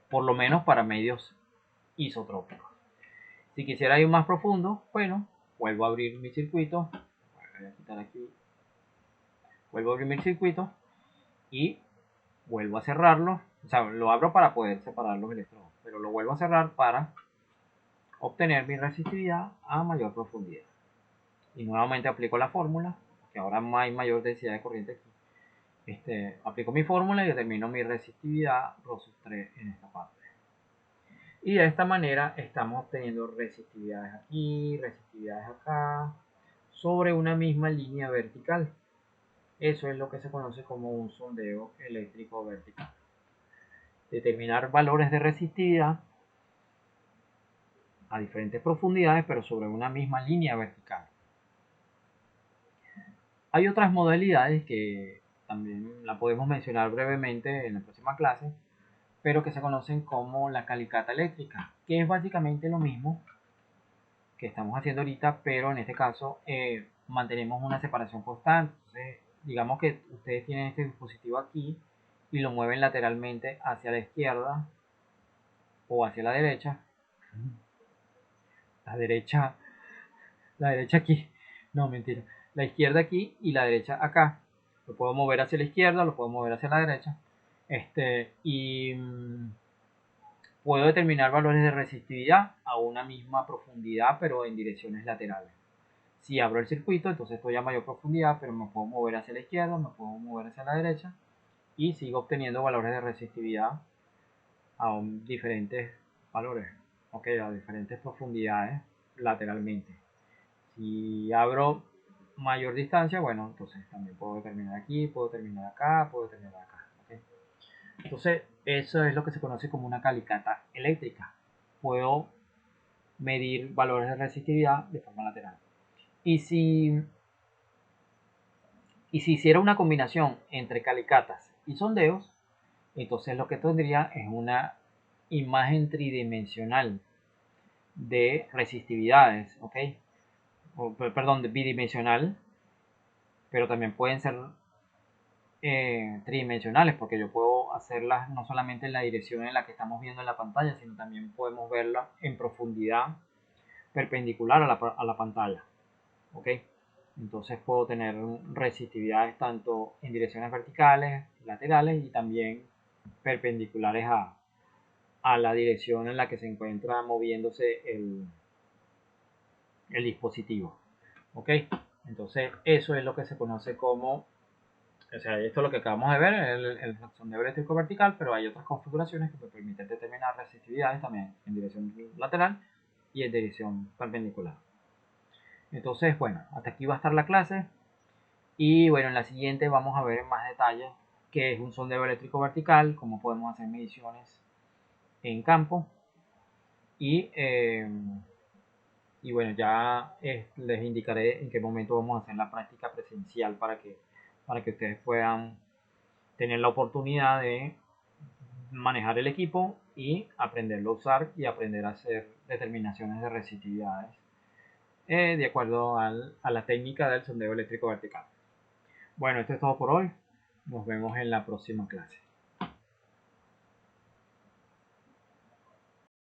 Por lo menos para medios isotrópicos. Si quisiera ir más profundo, bueno, vuelvo a abrir mi circuito. Voy a quitar aquí. Vuelvo a abrir mi circuito y vuelvo a cerrarlo. O sea, lo abro para poder separar los electrodos, pero lo vuelvo a cerrar para obtener mi resistividad a mayor profundidad. Y nuevamente aplico la fórmula, que ahora hay mayor densidad de corriente aquí. Aplico mi fórmula y determino mi resistividad ρ3 en esta parte. Y de esta manera estamos obteniendo resistividades aquí, resistividades acá, sobre una misma línea vertical. Eso es lo que se conoce como un sondeo eléctrico vertical. Determinar valores de resistividad a diferentes profundidades, pero sobre una misma línea vertical. Hay otras modalidades que también la podemos mencionar brevemente en la próxima clase, pero que se conocen como la calicata eléctrica, que es básicamente lo mismo que estamos haciendo ahorita, pero en este caso mantenemos una separación constante. Entonces, digamos que ustedes tienen este dispositivo aquí y lo mueven lateralmente hacia la izquierda o hacia la derecha. La derecha, la derecha aquí, no mentira, la izquierda aquí y la derecha acá. Lo puedo mover hacia la izquierda, lo puedo mover hacia la derecha. Y puedo determinar valores de resistividad a una misma profundidad, pero en direcciones laterales. Si abro el circuito, entonces estoy a mayor profundidad, pero me puedo mover hacia la izquierda, me puedo mover hacia la derecha y sigo obteniendo valores de resistividad a diferentes valores, ok, a diferentes profundidades lateralmente. Si abro mayor distancia, bueno, entonces también puedo terminar aquí, puedo terminar acá, puedo terminar acá. ¿Okay? Entonces, eso es lo que se conoce como una calicata eléctrica. Puedo medir valores de resistividad de forma lateral. Y si, y si hiciera una combinación entre calicatas y sondeos, entonces lo que tendría es una imagen tridimensional de resistividades, ¿ok? Perdón, de bidimensional, pero también pueden ser tridimensionales, porque yo puedo hacerlas no solamente en la dirección en la que estamos viendo en la pantalla, sino también podemos verla en profundidad perpendicular a la pantalla. ¿Ok? Entonces puedo tener resistividades tanto en direcciones verticales, laterales y también perpendiculares a la dirección en la que se encuentra moviéndose el dispositivo. ¿Ok? Entonces eso es lo que se conoce como, o sea, esto es lo que acabamos de ver, el sondeo eléctrico vertical, pero hay otras configuraciones que me permiten determinar resistividades también en dirección lateral y en dirección perpendicular. Entonces, bueno, hasta aquí va a estar la clase. Y bueno, en la siguiente vamos a ver en más detalle qué es un sondeo eléctrico vertical, cómo podemos hacer mediciones en campo. Y, eh, y bueno, ya les indicaré en qué momento vamos a hacer la práctica presencial para que ustedes puedan tener la oportunidad de manejar el equipo y aprenderlo a usar y aprender a hacer determinaciones de resistividades de acuerdo a la técnica del sondeo eléctrico vertical. Bueno, esto es todo por hoy. Nos vemos en la próxima clase.